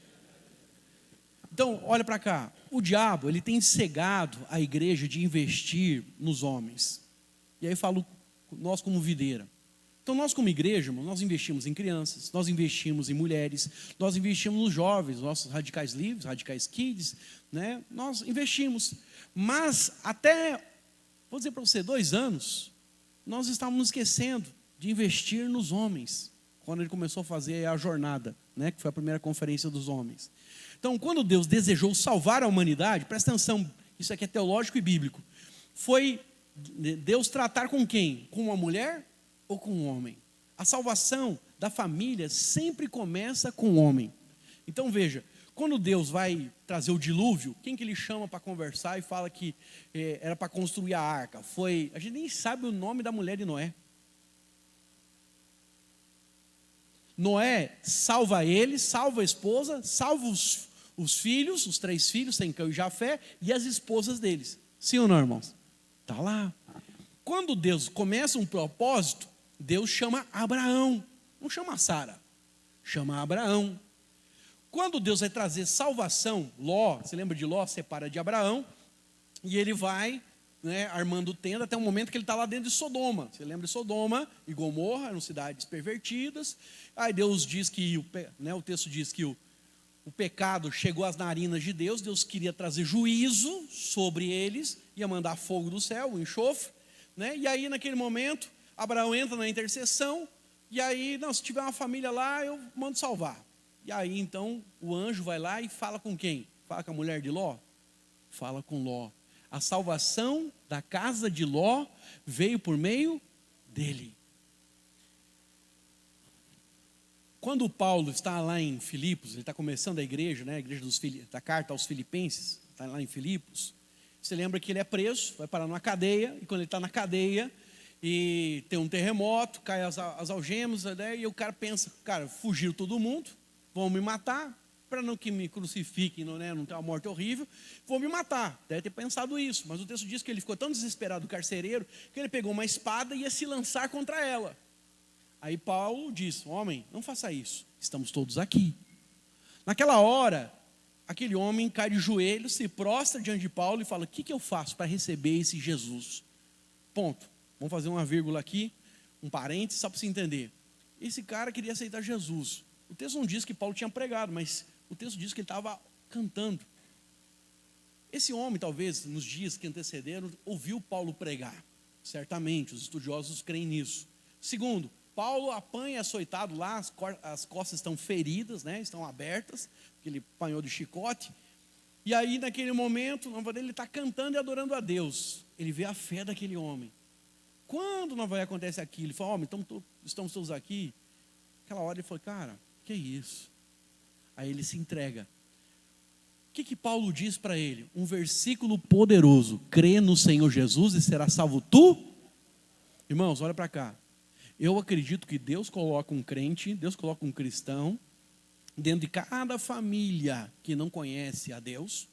A: Então, olha para cá, o diabo, ele tem cegado a igreja de investir nos homens. E aí eu falo, nós como videira. Então nós como igreja, irmão, nós investimos em crianças, nós investimos em mulheres, nós investimos nos jovens, nossos radicais livres, radicais kids, né? Nós investimos. Mas até, vou dizer para você, 2 anos, nós estávamos esquecendo de investir nos homens, quando ele começou a fazer a jornada, né? Que foi a primeira conferência dos homens. Então, quando Deus desejou salvar a humanidade, presta atenção, isso aqui é teológico e bíblico, foi Deus tratar com quem? Com uma mulher ou com um homem? A salvação da família sempre começa com o homem. Então veja, quando Deus vai trazer o dilúvio, quem que ele chama para conversar e fala que era para construir a arca? A gente nem sabe o nome da mulher de Noé. Noé salva ele, salva a esposa, salva os filhos, os 3 filhos, Sem, Cão e Jafé, e as esposas deles. Sim ou não, irmãos? Está lá. Quando Deus começa um propósito, Deus chama Abraão, não chama Sara, chama Abraão. Quando Deus vai trazer salvação, Ló, você lembra de Ló, separa de Abraão, e ele vai, né, armando tenda até o momento que ele está lá dentro de Sodoma. Você lembra de Sodoma e Gomorra, eram cidades pervertidas. Aí Deus diz que, o texto diz que o pecado chegou às narinas de Deus, Deus queria trazer juízo sobre eles, ia mandar fogo do céu, o enxofre, né? E aí naquele momento, Abraão entra na intercessão, e aí, não, se tiver uma família lá, eu mando salvar. E aí então, o anjo vai lá e fala com quem? Fala com a mulher de Ló? Fala com Ló. A salvação da casa de Ló veio por meio dele. Quando Paulo está lá em Filipos, ele está começando a igreja, né, a igreja da carta aos Filipenses, está lá em Filipos. Você lembra que ele é preso, vai parar numa cadeia, e quando ele está na cadeia, e tem um terremoto, cai as algemas, né, e o cara pensa, cara, fugiu todo mundo, vão me matar, para não que me crucifiquem, não ter uma morte horrível, vão me matar. Deve ter pensado isso, mas o texto diz que ele ficou tão desesperado, o carcereiro, que ele pegou uma espada e ia se lançar contra ela. Aí Paulo diz, homem, não faça isso, estamos todos aqui. Naquela hora, aquele homem cai de joelhos, se prostra diante de Paulo e fala, o que eu faço para receber esse Jesus? Ponto. Vamos fazer uma vírgula aqui, um parênteses, só para você entender. Esse cara queria aceitar Jesus. O texto não diz que Paulo tinha pregado, mas o texto diz que ele estava cantando. Esse homem, talvez, nos dias que antecederam, ouviu Paulo pregar. Certamente, os estudiosos creem nisso. Segundo, Paulo apanha açoitado lá, as costas estão feridas, né, estão abertas, porque ele apanhou de chicote. E aí, naquele momento, ele está cantando e adorando a Deus. Ele vê a fé daquele homem. Quando não vai acontecer aquilo? Ele fala, homem, estamos todos aqui. Aquela hora ele falou, cara, que isso? Aí ele se entrega. O que Paulo diz para ele? Um versículo poderoso. Crê no Senhor Jesus e será salvo tu? Irmãos, olha para cá. Eu acredito que Deus coloca um crente, Deus coloca um cristão dentro de cada família que não conhece a Deus,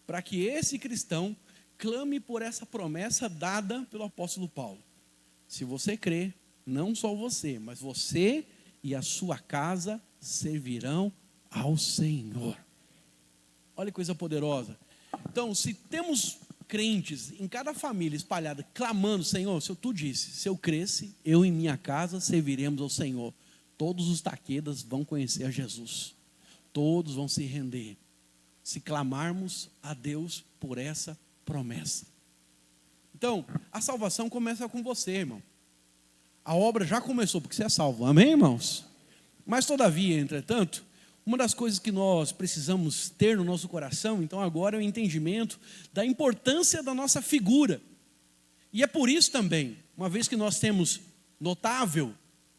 A: para que esse cristão clame por essa promessa dada pelo apóstolo Paulo. Se você crê, não só você, mas você e a sua casa servirão ao Senhor. Olha que coisa poderosa. Então, se temos crentes em cada família espalhada, clamando, Senhor, se tu disse, se eu cresce, eu e minha casa serviremos ao Senhor. Todos os taquedas vão conhecer a Jesus. Todos vão se render. Se clamarmos a Deus por essa promessa. Então, a salvação começa com você, irmão. A obra já começou porque você é salvo. Amém, irmãos? Mas todavia, entretanto, uma das coisas que nós precisamos ter no nosso coração, então agora é o entendimento da importância da nossa figura. E é por isso também, uma vez que nós temos notável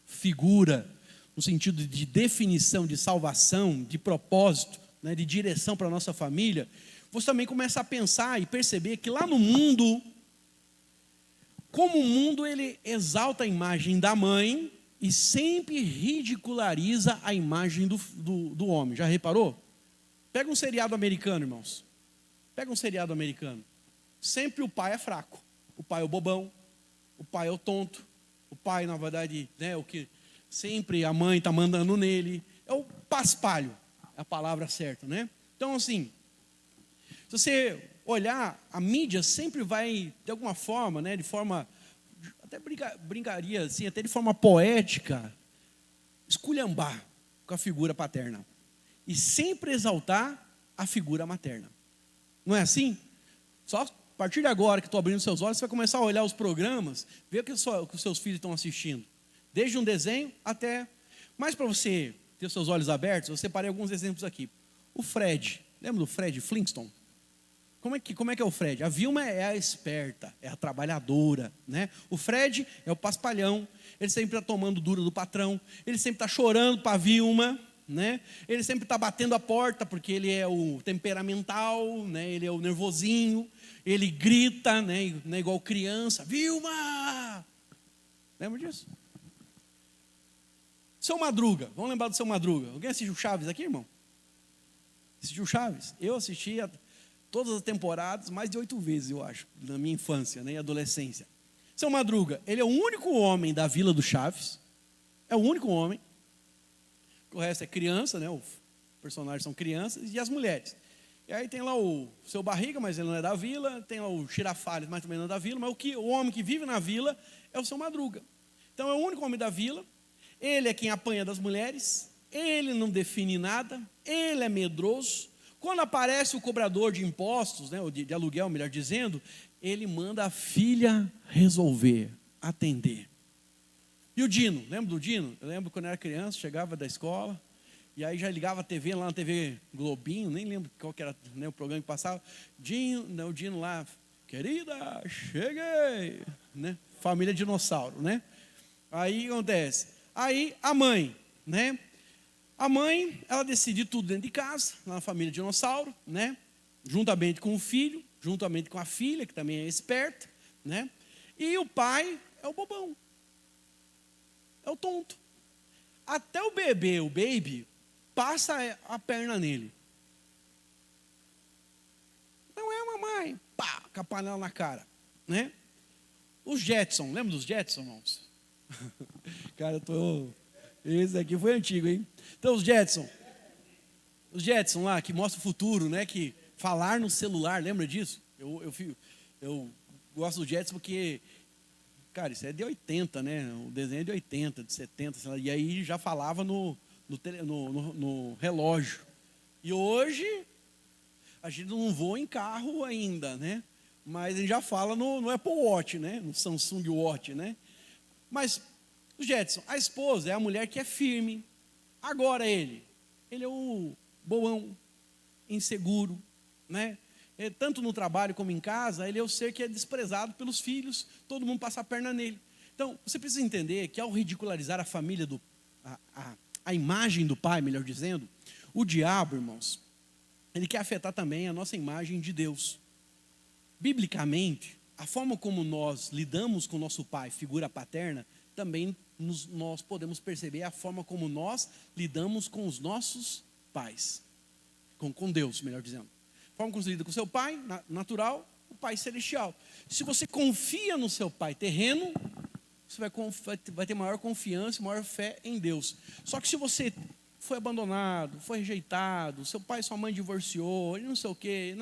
A: figura, no sentido de definição, de salvação, de propósito, né, de direção para a nossa família, você também começa a pensar e perceber que lá no mundo, como o mundo ele exalta a imagem da mãe, e sempre ridiculariza a imagem do homem. Já reparou? Pega um seriado americano, irmãos. Pega um seriado americano. Sempre o pai é fraco. O pai é o bobão. O pai é o tonto. O pai, na verdade, né, o que sempre a mãe está mandando nele. É o paspalho. É a palavra certa, né? Então, assim, se você olhar, a mídia sempre vai, de alguma forma, né, de forma... até brincaria assim, até de forma poética, esculhambar com a figura paterna e sempre exaltar a figura materna. Não é assim? Só a partir de agora que estou abrindo seus olhos, você vai começar a olhar os programas, ver o que os seus filhos estão assistindo, desde um desenho até... Mas para você ter os seus olhos abertos, eu separei alguns exemplos aqui. O Fred, lembra do Fred Flintstone? Como é que é o Fred? A Vilma é a esperta, é a trabalhadora, né? O Fred é o paspalhão, ele sempre está tomando dura do patrão, ele sempre está chorando para a Vilma, né? Ele sempre está batendo a porta, porque ele é o temperamental, né? Ele é o nervosinho, ele grita, né? Não é igual criança, Vilma! Lembra disso? Seu Madruga, vamos lembrar do Seu Madruga. Alguém assistiu Chaves aqui, irmão? Assistiu Chaves? Eu assisti todas as temporadas, mais de 8 vezes, eu acho, na minha infância, né, e adolescência. Seu Madruga, ele é o único homem da Vila do Chaves. É o único homem. O resto é criança, né? Os personagens são crianças e as mulheres. E aí tem lá o Seu Barriga, mas ele não é da vila. Tem lá o Girafales, mas também não é da vila. Mas o homem que vive na vila é o Seu Madruga. Então é o único homem da vila. Ele é quem apanha das mulheres. Ele não define nada. Ele é medroso. Quando aparece o cobrador de impostos, né, ou de aluguel, melhor dizendo, ele manda a filha resolver, atender. E o Dino, lembra do Dino? Eu lembro quando eu era criança, chegava da escola, e aí já ligava a TV lá na TV Globinho, nem lembro qual que era, né, o programa que passava. O Dino lá, querida, cheguei, né? Família dinossauro, né? Aí acontece. Aí a mãe, né? A mãe, ela decide tudo dentro de casa, lá na família dinossauro, né? Juntamente com o filho, juntamente com a filha, que também é esperta, né? E o pai é o bobão. É o tonto. Até o bebê, o baby, passa a perna nele. Não é, mamãe? Pá, com a panela na cara, né? Os Jetson, lembra dos Jetson, irmãos? Cara, esse aqui foi antigo, hein? Então, os Jetson lá, que mostra o futuro, né? Que falar no celular, lembra disso? Eu gosto do Jetson porque, cara, isso é de 80, né? O desenho é de 80, de 70, sei lá, e aí já falava no relógio. E hoje, a gente não voa em carro ainda, né? Mas a gente já fala no Apple Watch, né? No Samsung Watch, né? Mas o Jetson, a esposa é a mulher que é firme. Agora ele é o boão, inseguro, né? Tanto no trabalho como em casa, ele é o ser que é desprezado pelos filhos, todo mundo passa a perna nele. Então, você precisa entender que ao ridicularizar a família, a imagem do pai, melhor dizendo, o diabo, irmãos, ele quer afetar também a nossa imagem de Deus. Biblicamente, a forma como nós lidamos com o nosso pai, figura paterna, também nós podemos perceber a forma como nós lidamos com os nossos pais. Com Deus, melhor dizendo. A forma como você lida com seu pai, natural, o pai celestial. Se você confia no seu pai terreno, você vai ter maior confiança, maior fé em Deus. Só que se você foi abandonado, foi rejeitado, seu pai e sua mãe divorciou, e não sei o quê,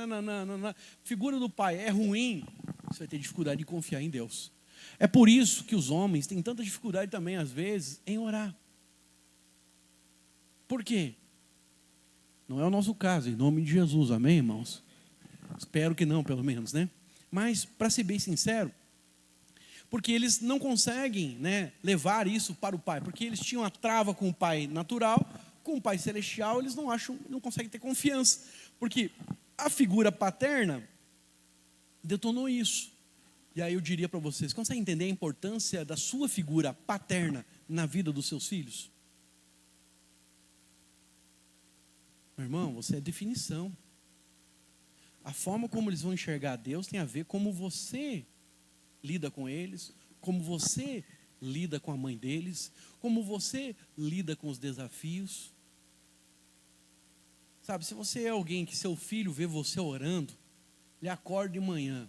A: figura do pai é ruim, você vai ter dificuldade de confiar em Deus. É por isso que os homens têm tanta dificuldade também, às vezes, em orar. Por quê? Não é o nosso caso, em nome de Jesus, amém, irmãos? Espero que não, pelo menos, né? Mas, para ser bem sincero, porque eles não conseguem, né, levar isso para o pai, porque eles tinham a trava com o pai natural, com o pai celestial, eles não conseguem ter confiança, porque a figura paterna detonou isso. E aí eu diria para vocês, consegue entender a importância da sua figura paterna na vida dos seus filhos? Meu irmão, você é definição. A forma como eles vão enxergar Deus tem a ver como você lida com eles, como você lida com a mãe deles, como você lida com os desafios. Sabe, se você é alguém que seu filho vê você orando, ele acorda de manhã,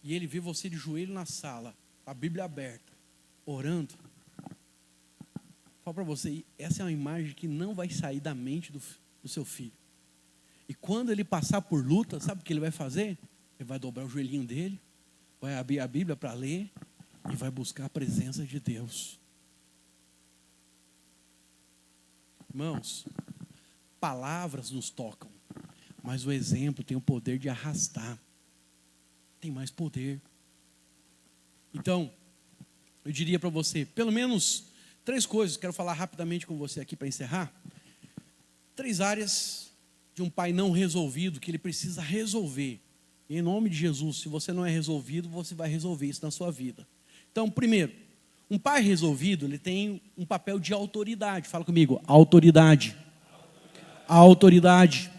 A: e ele vê você de joelho na sala, a Bíblia aberta, orando. Falo para você, essa é uma imagem que não vai sair da mente do seu filho. E quando ele passar por luta, sabe o que ele vai fazer? Ele vai dobrar o joelhinho dele, vai abrir a Bíblia para ler e vai buscar a presença de Deus. Irmãos, palavras nos tocam, mas o exemplo tem o poder de arrastar. Tem mais poder. Então, eu diria para você, pelo menos 3 coisas, quero falar rapidamente com você aqui para encerrar. 3 áreas de um pai não resolvido, que ele precisa resolver. Em nome de Jesus, se você não é resolvido, você vai resolver isso na sua vida. Então, primeiro, um pai resolvido, ele tem um papel de autoridade. Fala comigo, autoridade. A autoridade.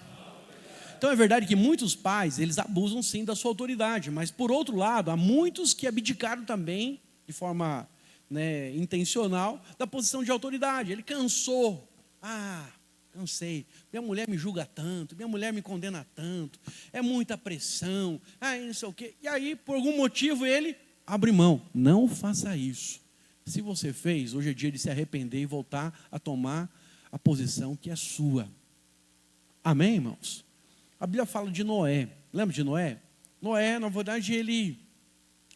A: Então é verdade que muitos pais, eles abusam sim da sua autoridade, mas por outro lado, há muitos que abdicaram também, de forma, né, intencional, da posição de autoridade. Ele cansou. Cansei. Minha mulher me julga tanto, minha mulher me condena tanto, é muita pressão, não sei o quê. E aí, por algum motivo, ele Abre mão, não faça isso. Se você fez, hoje é dia de se arrepender e voltar a tomar a posição que é sua. Amém, irmãos? A Bíblia fala de Noé. Lembra de Noé? Noé, na verdade, ele,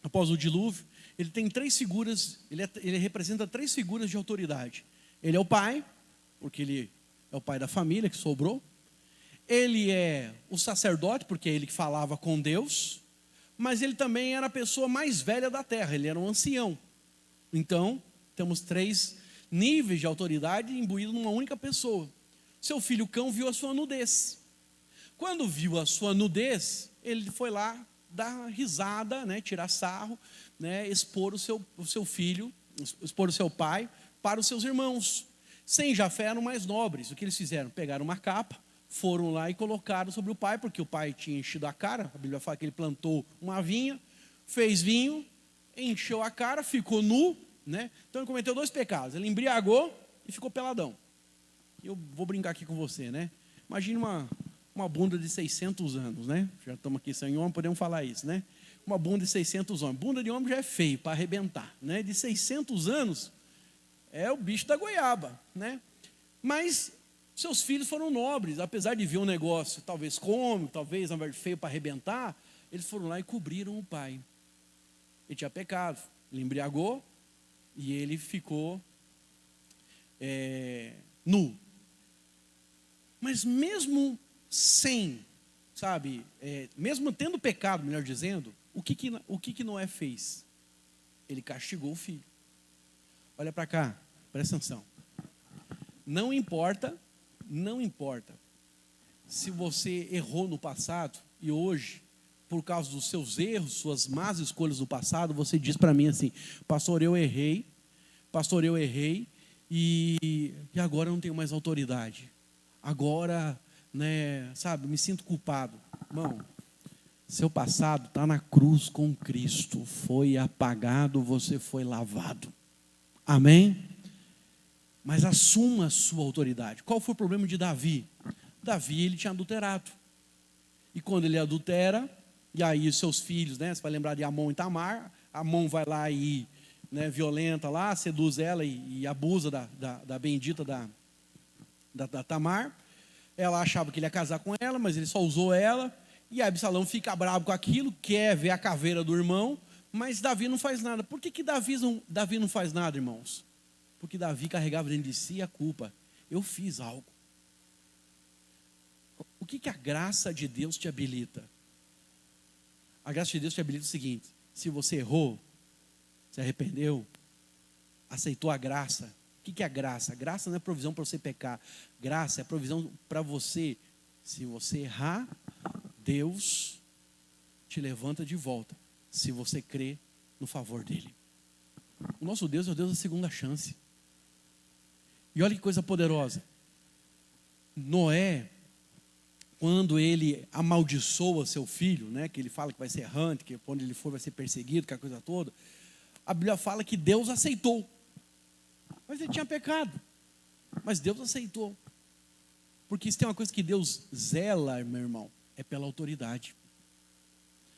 A: após o dilúvio, ele tem três figuras, ele representa três figuras de autoridade. Ele é o pai, porque ele é o pai da família que sobrou. Ele é o sacerdote, porque é ele que falava com Deus. Mas ele também era a pessoa mais velha da terra, ele era um ancião. Então, temos três níveis de autoridade imbuídos numa única pessoa. Seu filho Cão viu a sua nudez. Quando viu a sua nudez, ele foi lá dar risada, né, tirar sarro, né, expor o seu filho, expor o seu pai para os seus irmãos. Sem Jafé eram mais nobres. O que eles fizeram? Pegaram uma capa, foram lá e colocaram sobre o pai, porque o pai tinha enchido a cara. A Bíblia fala que ele plantou uma vinha, fez vinho, encheu a cara, ficou nu, né? Então ele cometeu dois pecados. Ele embriagou e ficou peladão. Eu vou brincar aqui com você, né? Imagine uma bunda de 600 anos, né? Já estamos aqui sem homem, podemos falar isso, né? Uma bunda de 600 anos. Bunda de homem já é feio para arrebentar, né? De 600 anos é o bicho da goiaba, né? Mas seus filhos foram nobres, apesar de ver um negócio talvez cômico, talvez na verdade feio para arrebentar, eles foram lá e cobriram o pai. Ele tinha pecado, ele embriagou e ele ficou nu. Mas mesmo sem, sabe, mesmo tendo pecado, melhor dizendo, o que Noé fez? Ele castigou o filho. Olha para cá, presta atenção. Não importa se você errou no passado e hoje, por causa dos seus erros, suas más escolhas do passado, você diz para mim assim: pastor, eu errei e agora eu não tenho mais autoridade. Agora, né, sabe, me sinto culpado. Irmão, seu passado está na cruz com Cristo, foi apagado, você foi lavado. Amém? Mas assuma a sua autoridade. Qual foi o problema de Davi? Davi, ele tinha adulterado. E quando ele adultera, e aí os seus filhos, né, você vai lembrar de Amon e Tamar, Amon vai lá e, né, violenta lá, seduz ela e abusa da bendita da Tamar. Ela achava que ele ia casar com ela, mas ele só usou ela. E Absalão fica bravo com aquilo, quer ver a caveira do irmão, mas Davi não faz nada. Por que Davi não faz nada, irmãos? Porque Davi carregava dentro de si a culpa. Eu fiz algo. O que a graça de Deus te habilita? A graça de Deus te habilita o seguinte: se você errou, se arrependeu, aceitou a graça. O que é a graça? A graça não é provisão para você pecar. Graça é provisão para você. Se você errar, Deus te levanta de volta, se você crê no favor dele. O nosso Deus é o Deus da segunda chance. E olha que coisa poderosa. Noé, quando ele amaldiçoa seu filho, né, que ele fala que vai ser errante, que quando ele for vai ser perseguido, que a coisa toda, a Bíblia fala que Deus aceitou. Mas ele tinha pecado. Mas Deus aceitou. Porque se tem uma coisa que Deus zela, meu irmão, é pela autoridade.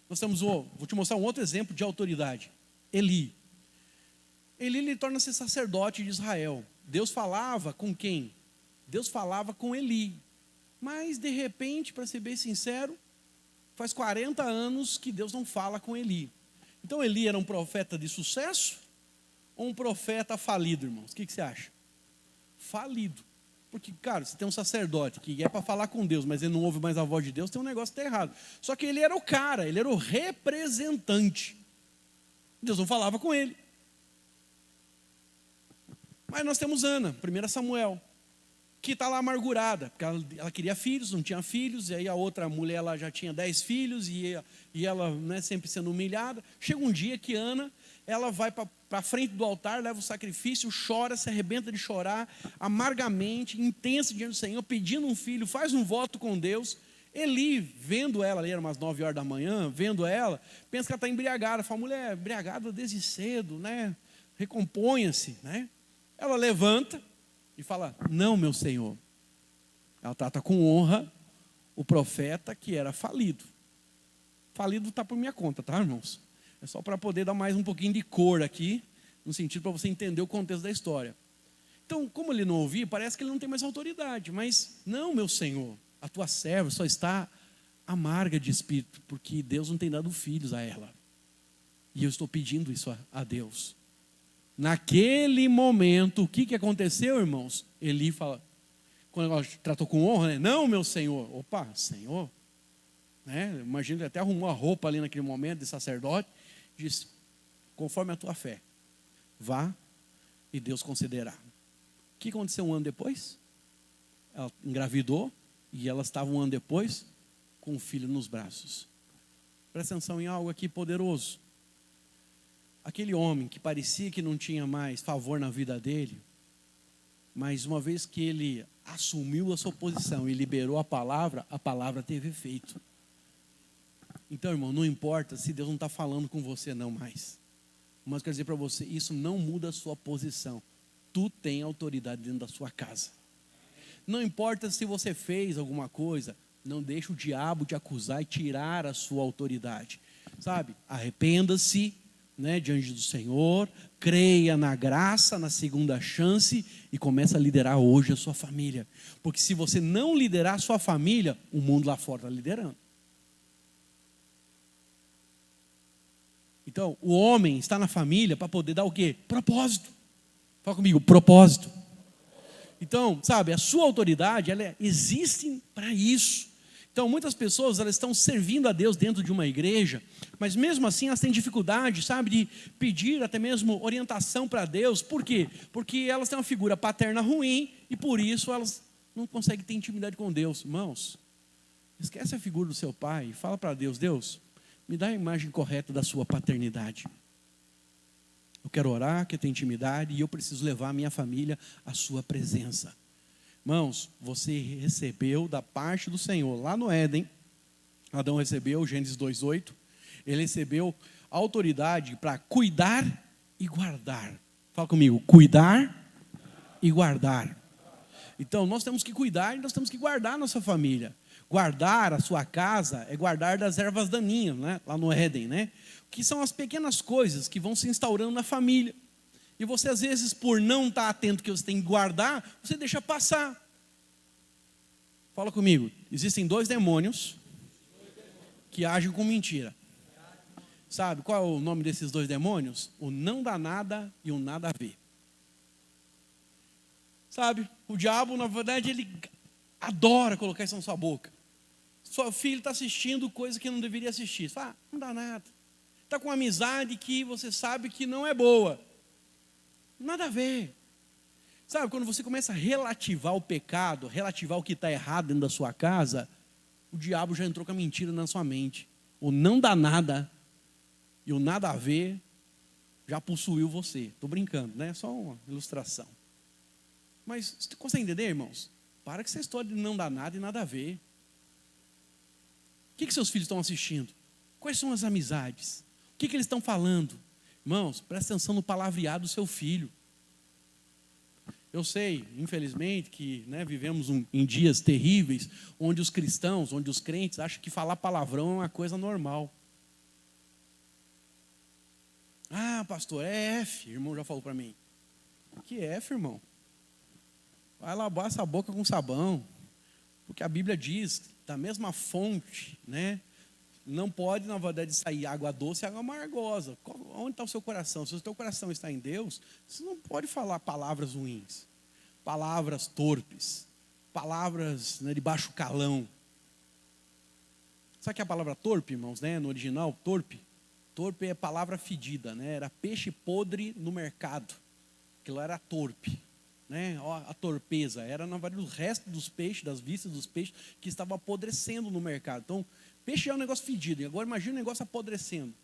A: Vou te mostrar um outro exemplo de autoridade. Eli, ele torna-se sacerdote de Israel. Deus falava com quem? Deus falava com Eli. Mas de repente, para ser bem sincero, faz 40 anos que Deus não fala com Eli. Então Eli era um profeta de sucesso ou um profeta falido, irmãos? O que você acha? Falido. Porque, cara, se tem um sacerdote que é para falar com Deus, mas ele não ouve mais a voz de Deus, tem um negócio que está errado. Só que ele era o cara, ele era o representante. Deus não falava com ele. Mas nós temos Ana, 1 Samuel, que está lá amargurada, porque ela queria filhos, não tinha filhos, e aí a outra mulher ela já tinha 10 filhos, e ela, né, sempre sendo humilhada. Chega um dia que Ana, ela vai para frente do altar, leva o sacrifício, chora, se arrebenta de chorar, amargamente, intensa diante do Senhor, pedindo um filho, faz um voto com Deus. Eli, vendo ela, ali era umas 9 horas da manhã, vendo ela, pensa que ela está embriagada, fala: mulher, embriagada desde cedo, né? Recomponha-se, né? Ela levanta e fala: não, meu senhor. Ela trata com honra o profeta que era falido. Falido está por minha conta, tá, irmãos? É só para poder dar mais um pouquinho de cor aqui, no sentido para você entender o contexto da história. Então, como ele não ouvia, parece que ele não tem mais autoridade. Mas, não, meu Senhor, a tua serva só está amarga de espírito, porque Deus não tem dado filhos a ela. E eu estou pedindo isso a Deus. Naquele momento, o que aconteceu, irmãos? Eli fala, quando ela tratou com honra, né? Não, meu Senhor. Opa, Senhor. Né? Imagina, ele até arrumou a roupa ali naquele momento de sacerdote. Disse, conforme a tua fé, vá e Deus concederá. O que aconteceu um ano depois? Ela engravidou e elas estavam um ano depois com um filho nos braços. Presta atenção em algo aqui poderoso. Aquele homem que parecia que não tinha mais favor na vida dele, mas uma vez que ele assumiu a sua posição e liberou a palavra teve efeito. Então, irmão, não importa se Deus não está falando com você não mais. Mas quero dizer para você, isso não muda a sua posição. Tu tem autoridade dentro da sua casa. Não importa se você fez alguma coisa, não deixe o diabo te acusar e tirar a sua autoridade. Sabe? Arrependa-se, né, diante do Senhor, creia na graça, na segunda chance e comece a liderar hoje a sua família. Porque se você não liderar a sua família, o mundo lá fora está liderando. Então, o homem está na família para poder dar o quê? Propósito. Fala comigo, propósito. Então, sabe, a sua autoridade, ela existe para isso. Então, muitas pessoas, elas estão servindo a Deus dentro de uma igreja, mas mesmo assim elas têm dificuldade, sabe, de pedir até mesmo orientação para Deus. Por quê? Porque elas têm uma figura paterna ruim e por isso elas não conseguem ter intimidade com Deus. Irmãos, esquece a figura do seu pai e fala para Deus, Deus, me dá a imagem correta da sua paternidade. Eu quero orar, quero ter intimidade e eu preciso levar a minha família à sua presença. Irmãos, você recebeu da parte do Senhor, lá no Éden, Adão recebeu, Gênesis 2:8, ele recebeu autoridade para cuidar e guardar. Fala comigo, cuidar e guardar. Então, nós temos que cuidar e nós temos que guardar a nossa família. Guardar a sua casa é guardar das ervas daninhas, né? Lá no Éden, né? Que são as pequenas coisas que vão se instaurando na família. E você, às vezes, por não estar atento que você tem que guardar, você deixa passar. Fala comigo. Existem 2 demônios que agem com mentira. Sabe qual é o nome desses 2 demônios? O não dá nada e o nada a ver. Sabe? O diabo, na verdade, ele adora colocar isso na sua boca. Seu filho está assistindo coisa que não deveria assistir. Você fala, não dá nada. Está com uma amizade que você sabe que não é boa. Nada a ver. Sabe, quando você começa a relativar o pecado, relativar o que está errado dentro da sua casa, o diabo já entrou com a mentira na sua mente. O não dá nada e o nada a ver já possuiu você. Estou brincando, né? Só uma ilustração. Mas você consegue entender, irmãos? Para com essa história de não dar nada e nada a ver. O que seus filhos estão assistindo? Quais são as amizades? O que eles estão falando? Irmãos, presta atenção no palavreado do seu filho. Eu sei, infelizmente, que vivemos em dias terríveis, onde os cristãos, onde os crentes acham que falar palavrão é uma coisa normal. Ah, pastor, é F, o irmão já falou para mim. Que F, irmão? Vai lavar essa boca com sabão. Porque a Bíblia diz, da mesma fonte, né? Não pode, na verdade, sair água doce e água amargosa. Onde está o seu coração? Se o seu coração está em Deus, você não pode falar palavras ruins, palavras torpes, palavras de baixo calão. Sabe que a palavra torpe, irmãos, né? No original, torpe? Torpe é palavra fedida, né? Era peixe podre no mercado. Aquilo era torpe. Né? A torpeza era, na verdade, o resto dos peixes, das vistas dos peixes que estavam apodrecendo no mercado. Então, peixe é um negócio fedido, e agora imagina um negócio apodrecendo.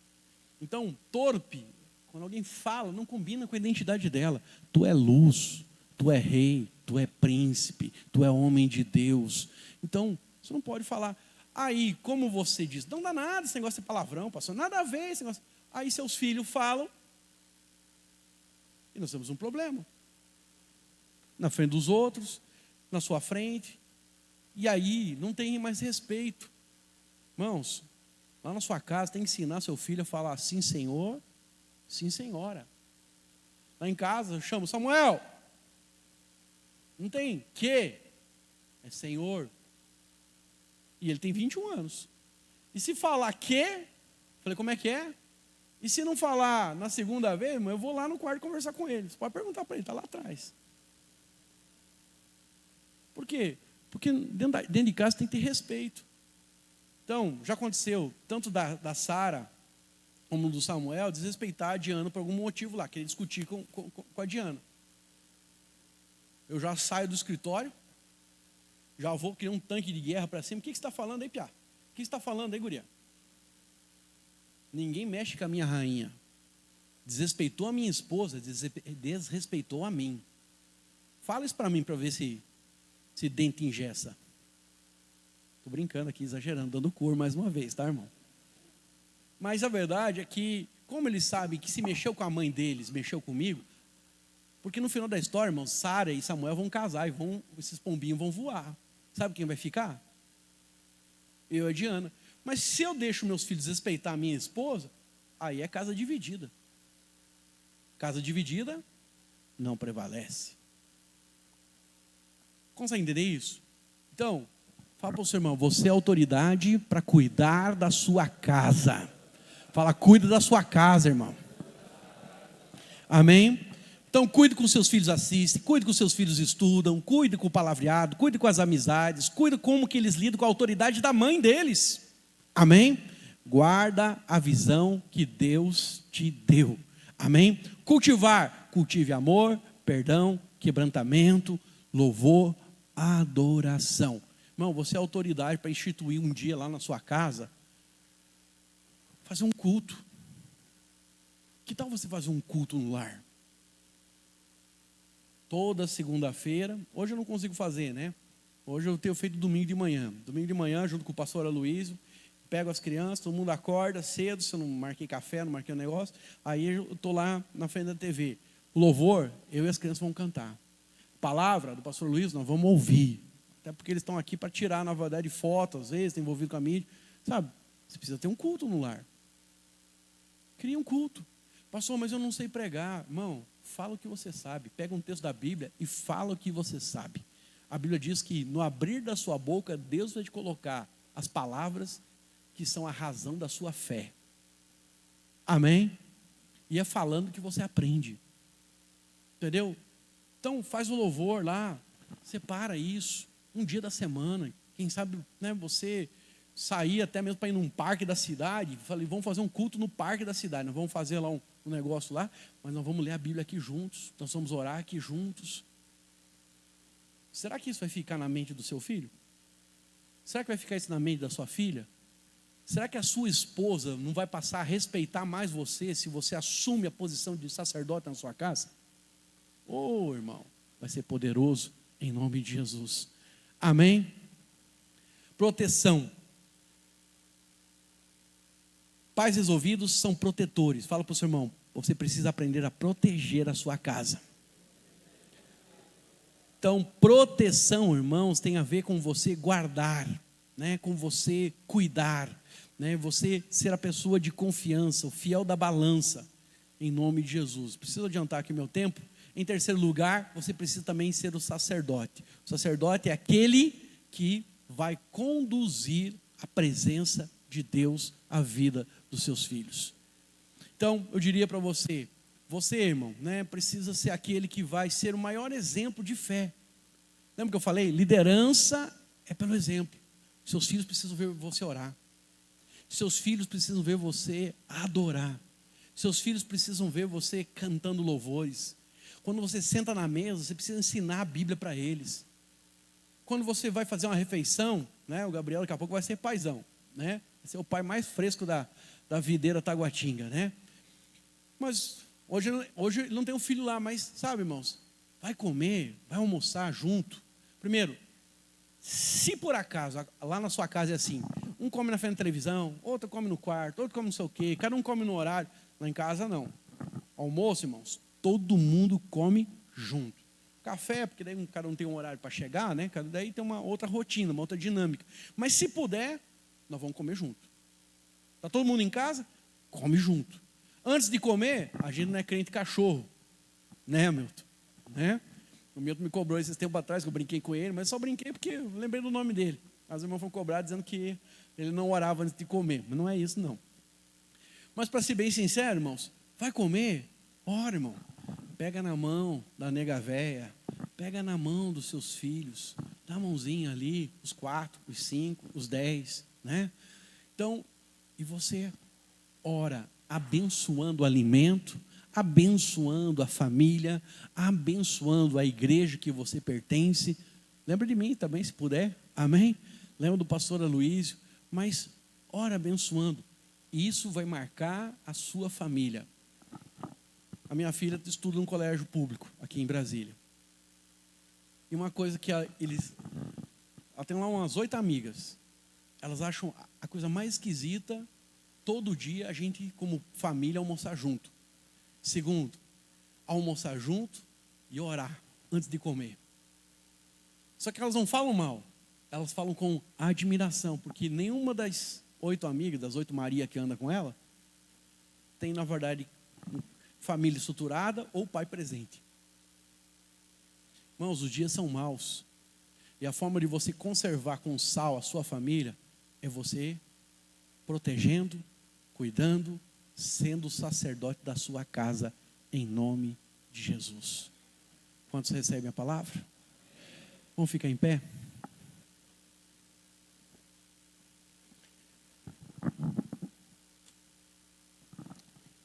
A: Então, torpe, quando alguém fala, não combina com a identidade dela. Tu é luz, tu é rei, tu é príncipe, tu é homem de Deus. Então, você não pode falar. Aí, como você diz, não dá nada esse negócio de palavrão, pastor, nada a ver esse negócio. Aí seus filhos falam, e nós temos um problema. Na frente dos outros, na sua frente, e aí não tem mais respeito. Irmãos, Lá na sua casa tem que ensinar seu filho a falar sim, senhor, sim, senhora. Lá em casa eu chamo Samuel. Não tem que, é senhor. E ele tem 21 anos. E se falar que, falei, como é que é? E se não falar na segunda vez, eu vou lá no quarto conversar com ele. Você pode perguntar para ele, está lá atrás. Por quê? Porque dentro de casa tem que ter respeito. Então, já aconteceu, tanto da Sara como do Samuel, desrespeitar a Diana por algum motivo lá, querer discutir com a Diana. Eu já saio do escritório, já vou criar um tanque de guerra para cima. O que você está falando aí, Piá? O que você está falando aí, guria? Ninguém mexe com a minha rainha. Desrespeitou a minha esposa, desrespeitou a mim. Fala isso para mim, para ver se dente engessa. Estou brincando aqui, exagerando, dando cor mais uma vez, tá, irmão? Mas a verdade é que, como eles sabem que se mexeu com a mãe deles, mexeu comigo, porque no final da história, irmão, Sara e Samuel vão casar e esses pombinhos vão voar. Sabe quem vai ficar? Eu e a Diana. Mas se eu deixo meus filhos respeitar a minha esposa, aí é casa dividida. Casa dividida não prevalece. Consegue entender isso? Então, fala para o seu irmão, você é autoridade para cuidar da sua casa. Fala, cuida da sua casa, irmão. Amém? Então, cuide com seus filhos, assistem, cuide com seus filhos, estudam, cuide com o palavreado, cuide com as amizades, cuide como que eles lidam com a autoridade da mãe deles. Amém? Guarda a visão que Deus te deu. Amém? Cultivar, cultive amor, perdão, quebrantamento, louvor, adoração. Irmão, você é autoridade para instituir um dia lá na sua casa, fazer um culto. Que tal você fazer um culto no lar? Toda segunda-feira, hoje eu não consigo fazer, né? Hoje eu tenho feito domingo de manhã. Domingo de manhã, junto com o pastor Aloysio, pego as crianças, todo mundo acorda cedo, se eu não marquei café, não marquei um negócio, aí eu estou lá na frente da TV. O louvor, eu e as crianças vão cantar. A palavra do pastor Luiz, nós vamos ouvir. Até porque eles estão aqui para tirar, na verdade, fotos, às vezes, estão envolvidos com a mídia. Sabe, você precisa ter um culto no lar. Cria um culto. Pastor, mas eu não sei pregar. Irmão, fala o que você sabe. Pega um texto da Bíblia e fala o que você sabe. A Bíblia diz que no abrir da sua boca, Deus vai te colocar as palavras que são a razão da sua fé. Amém? E é falando que você aprende. Entendeu? Então faz o louvor lá, separa isso, um dia da semana. Quem sabe, né, você sair até mesmo para ir num parque da cidade. Falei, vamos fazer um culto no parque da cidade. Nós vamos fazer lá um negócio lá, mas nós vamos ler a Bíblia aqui juntos. Nós vamos orar aqui juntos. Será que isso vai ficar na mente do seu filho? Será que vai ficar isso na mente da sua filha? Será que a sua esposa não vai passar a respeitar mais você se você assume a posição de sacerdote na sua casa? Oh, irmão, vai ser poderoso em nome de Jesus. Amém? Proteção. Pais resolvidos são protetores. Fala para o seu irmão, você precisa aprender a proteger a sua casa. Então, proteção, irmãos, tem a ver com você guardar, né? Com você cuidar, né? Você ser a pessoa de confiança, o fiel da balança, em nome de Jesus. Preciso adiantar aqui o meu tempo. Em terceiro lugar, você precisa também ser o sacerdote. O sacerdote é aquele que vai conduzir a presença de Deus à vida dos seus filhos. Então, eu diria para você, irmão, né, precisa ser aquele que vai ser o maior exemplo de fé. Lembra que eu falei? Liderança é pelo exemplo. Seus filhos precisam ver você orar. Seus filhos precisam ver você adorar. Seus filhos precisam ver você cantando louvores. Quando você senta na mesa, você precisa ensinar a Bíblia para eles. Quando você vai fazer uma refeição, né, o Gabriel daqui a pouco vai ser paizão, né? Vai ser o pai mais fresco da videira Taguatinga, né? Mas hoje ele não tem um filho lá, mas sabe, irmãos, vai comer, vai almoçar junto. Primeiro, se por acaso lá na sua casa é assim, um come na frente da televisão, outro come no quarto, outro come não sei o quê, cada um come no horário. Lá em casa não. Almoço, irmãos, todo mundo come junto. Café, porque daí cada um tem um horário para chegar, né? Daí tem uma outra rotina, uma outra dinâmica. Mas se puder, nós vamos comer junto. Está todo mundo em casa? Come junto. Antes de comer, a gente não é crente cachorro. Né, Milton? Né? O Milton me cobrou esses tempos atrás, que eu brinquei com ele, mas só brinquei porque eu lembrei do nome dele. As irmãs foram cobrar dizendo que ele não orava antes de comer. Mas não é isso, não. Mas para ser bem sincero, irmãos, vai comer? Ora, irmão. Pega na mão da nega véia. Pega na mão dos seus filhos. Dá a mãozinha ali, os 4, os 5, os 10, né? Então, e você ora abençoando o alimento, abençoando a família, abençoando a igreja que você pertence. Lembra de mim também, se puder, amém? Lembra do pastor Aloísio, mas ora abençoando. E isso vai marcar a sua família. A minha filha estuda num colégio público, aqui em Brasília. E uma coisa que ela tem lá umas 8 amigas. Elas acham a coisa mais esquisita, todo dia a gente, como família, almoçar junto. Segundo, almoçar junto e orar antes de comer. Só que elas não falam mal, elas falam com admiração, porque nenhuma das 8 amigas, das 8 Maria que anda com ela, tem, na verdade, família estruturada ou pai presente. Irmãos, os dias são maus. E a forma de você conservar com sal a sua família é você protegendo, cuidando, sendo sacerdote da sua casa, em nome de Jesus. Quantos recebem a palavra? Vamos ficar em pé?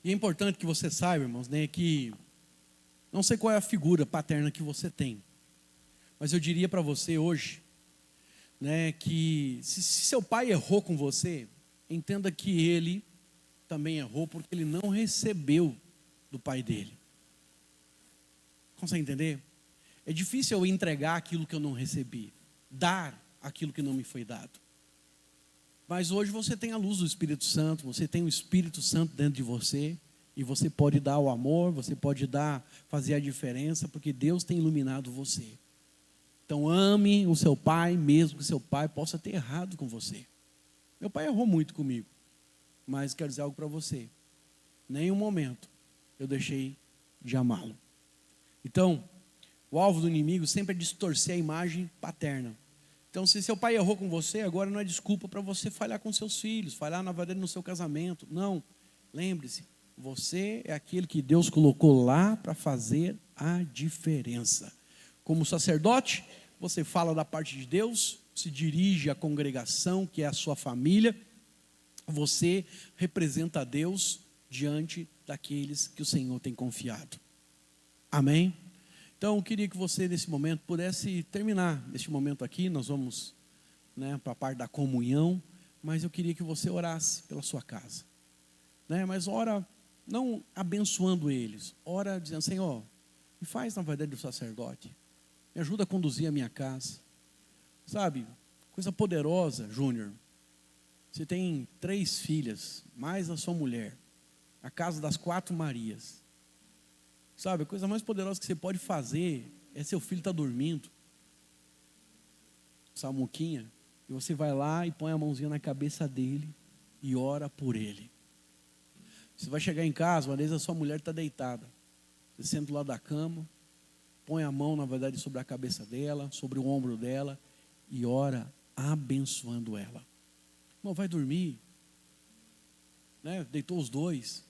A: E é importante que você saiba, irmãos, né, que não sei qual é a figura paterna que você tem, mas eu diria para você hoje, né, que se seu pai errou com você, entenda que ele também errou porque ele não recebeu do pai dele. Consegue entender? É difícil eu entregar aquilo que eu não recebi, dar aquilo que não me foi dado. Mas hoje você tem a luz do Espírito Santo, você tem o Espírito Santo dentro de você, e você pode dar o amor, você pode fazer a diferença, porque Deus tem iluminado você. Então ame o seu pai, mesmo que seu pai possa ter errado com você. Meu pai errou muito comigo, mas quero dizer algo para você. Nenhum momento eu deixei de amá-lo. Então, o alvo do inimigo sempre é distorcer a imagem paterna. Então, se seu pai errou com você, agora não é desculpa para você falhar com seus filhos, falhar na verdade no seu casamento. Não, lembre-se, você é aquele que Deus colocou lá para fazer a diferença. Como sacerdote, você fala da parte de Deus, se dirige à congregação, que é a sua família. Você representa a Deus diante daqueles que o Senhor tem confiado. Amém? Então, eu queria que você, nesse momento, pudesse terminar neste momento aqui. Nós vamos, para a parte da comunhão, mas eu queria que você orasse pela sua casa. Mas ora, não abençoando eles, ora dizendo: Senhor, me faz na verdade do sacerdote, me ajuda a conduzir a minha casa. Sabe, coisa poderosa, Júnior. Você tem 3 filhas, mais a sua mulher, a casa das 4 Marias. Sabe, a coisa mais poderosa que você pode fazer é seu filho estar dormindo, Samuquinha, e você vai lá e põe a mãozinha na cabeça dele e ora por ele. Você vai chegar em casa, uma vez a sua mulher está deitada, você senta do lado da cama, põe a mão na verdade sobre a cabeça dela, sobre o ombro dela e ora abençoando ela. Não vai dormir, deitou os 2.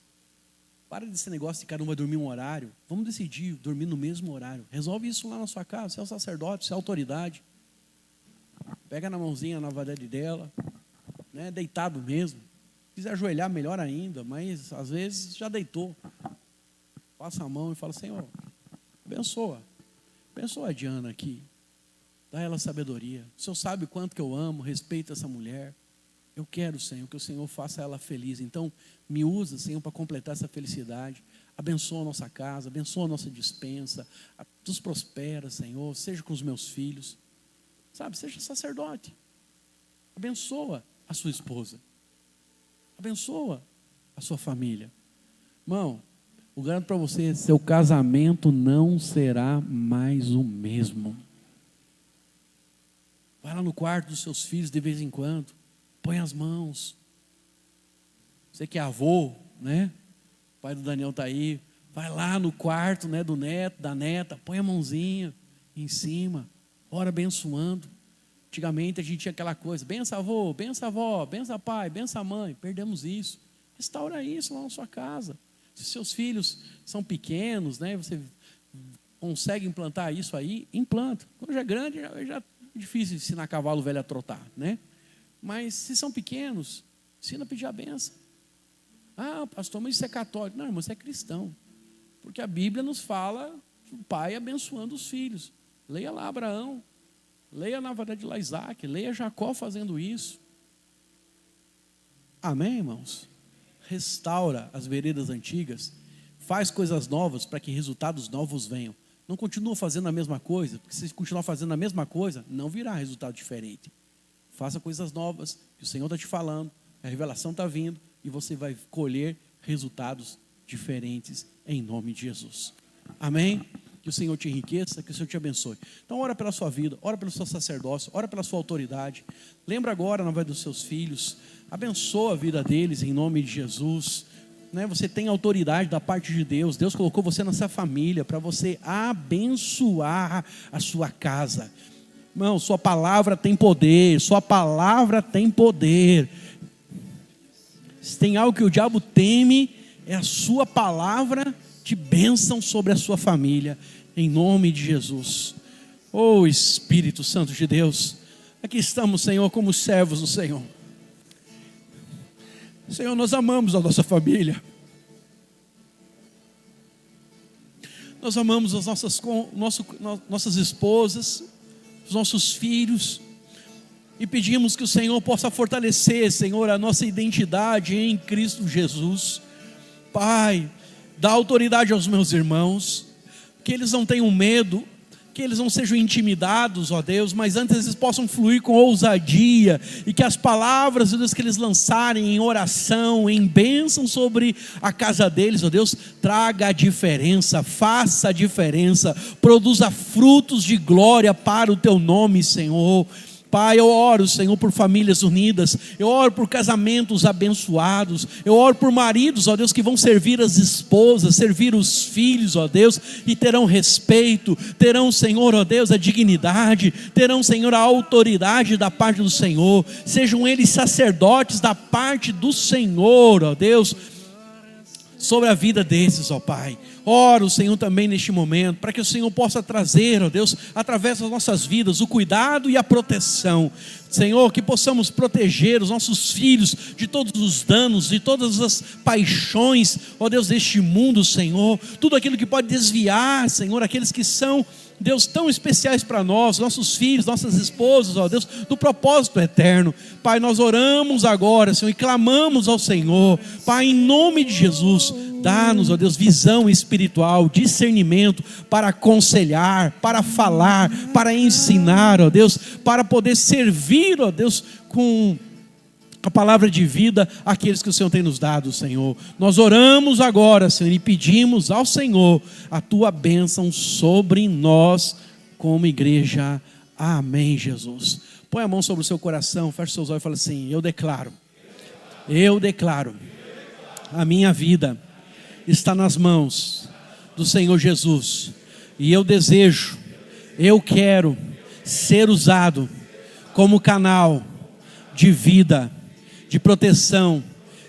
A: Para desse negócio de cada um vai dormir um horário. Vamos decidir dormir no mesmo horário. Resolve isso lá na sua casa. Você é o sacerdote, você é a autoridade. Pega na mãozinha, na verdade dela, deitado mesmo. Se quiser ajoelhar, melhor ainda, mas às vezes já deitou. Passa a mão e fala: Senhor, abençoa a Diana aqui. Dá ela sabedoria. O Senhor sabe o quanto que eu amo, respeito essa mulher. Eu quero, Senhor, que o Senhor faça ela feliz. Então, me usa, Senhor, para completar essa felicidade. Abençoa a nossa casa, abençoa a nossa despensa. Nos prospera, Senhor. Seja com os meus filhos. Sabe, seja sacerdote. Abençoa a sua esposa. Abençoa a sua família. Irmão, eu garanto para você, seu casamento não será mais o mesmo. Vai lá no quarto dos seus filhos de vez em quando. Põe as mãos. Você que é avô, né? O pai do Daniel está aí. Vai lá no quarto, né, do neto, da neta, põe a mãozinha em cima, ora abençoando. Antigamente a gente tinha aquela coisa, bença avô, bença avó, bença pai, bença mãe. Perdemos isso. Restaura isso lá na sua casa. Se seus filhos são pequenos, né, você consegue implantar isso aí, implanta. Quando já é grande, já é difícil ensinar cavalo velho a trotar, né? Mas se são pequenos, ensina a pedir a benção. Ah, pastor, mas isso é católico. Não, irmão, isso é cristão. Porque a Bíblia nos fala o pai abençoando os filhos. Leia lá Abraão, leia na verdade lá Isaac, leia Jacó fazendo isso. Amém, irmãos? Restaura as veredas antigas, faz coisas novas para que resultados novos venham. Não continua fazendo a mesma coisa, porque se continuar fazendo a mesma coisa, não virá resultado diferente. Faça coisas novas, que o Senhor está te falando, a revelação está vindo, e você vai colher resultados diferentes em nome de Jesus. Amém? Que o Senhor te enriqueça, que o Senhor te abençoe. Então ora pela sua vida, ora pelo seu sacerdócio, ora pela sua autoridade. Lembra agora na vida dos seus filhos, abençoa a vida deles em nome de Jesus. Né? Você tem autoridade da parte de Deus. Deus colocou você nessa família para você abençoar a sua casa. Irmão, sua palavra tem poder, sua palavra tem poder. Se tem algo que o diabo teme, é a sua palavra de bênção sobre a sua família, em nome de Jesus. Oh Espírito Santo de Deus, aqui estamos, Senhor, como servos do Senhor. Senhor, nós amamos a nossa família. Nós amamos as nossas esposas, os nossos filhos. E pedimos que o Senhor possa fortalecer, Senhor, a nossa identidade em Cristo Jesus. Pai, dá autoridade aos meus irmãos, que eles não tenham medo, que eles não sejam intimidados, ó Deus, mas antes eles possam fluir com ousadia, e que as palavras, ó Deus, que eles lançarem em oração, em bênção sobre a casa deles, ó Deus, traga a diferença, faça a diferença, produza frutos de glória para o teu nome, Senhor. Pai, eu oro, Senhor, por famílias unidas, eu oro por casamentos abençoados, eu oro por maridos, ó Deus, que vão servir as esposas, servir os filhos, ó Deus, e terão respeito, terão, Senhor, ó Deus, a dignidade, terão, Senhor, a autoridade da parte do Senhor, sejam eles sacerdotes da parte do Senhor, ó Deus, sobre a vida desses, ó Pai. Oro, Senhor, também neste momento, para que o Senhor possa trazer, ó Deus, através das nossas vidas, o cuidado e a proteção. Senhor, que possamos proteger os nossos filhos de todos os danos, de todas as paixões, ó Deus, deste mundo, Senhor. Tudo aquilo que pode desviar, Senhor, aqueles que são, Deus, tão especiais para nós, nossos filhos, nossas esposas, ó Deus, do propósito eterno. Pai, nós oramos agora, Senhor, e clamamos ao Senhor. Pai, em nome de Jesus, dá-nos, ó Deus, visão espiritual, discernimento para aconselhar, para falar, para ensinar, ó Deus, para poder servir, ó Deus, com a palavra de vida àqueles que o Senhor tem nos dado, Senhor. Nós oramos agora, Senhor, e pedimos ao Senhor a tua bênção sobre nós como igreja. Amém, Jesus. Põe a mão sobre o seu coração, feche seus olhos e fala assim: eu declaro, a minha vida está nas mãos do Senhor Jesus, e eu desejo, eu quero ser usado como canal de vida, de proteção,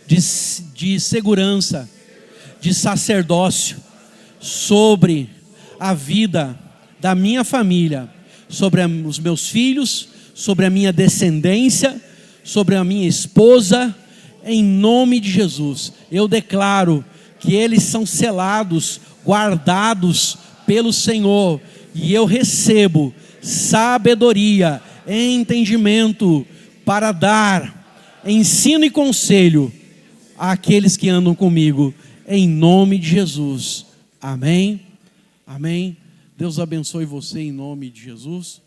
A: de segurança, de sacerdócio sobre a vida da minha família, sobre os meus filhos, sobre a minha descendência, sobre a minha esposa. Em nome de Jesus, eu declaro que eles são selados, guardados pelo Senhor, e eu recebo sabedoria, entendimento para dar ensino e conselho àqueles que andam comigo, em nome de Jesus. Amém, amém. Deus abençoe você em nome de Jesus.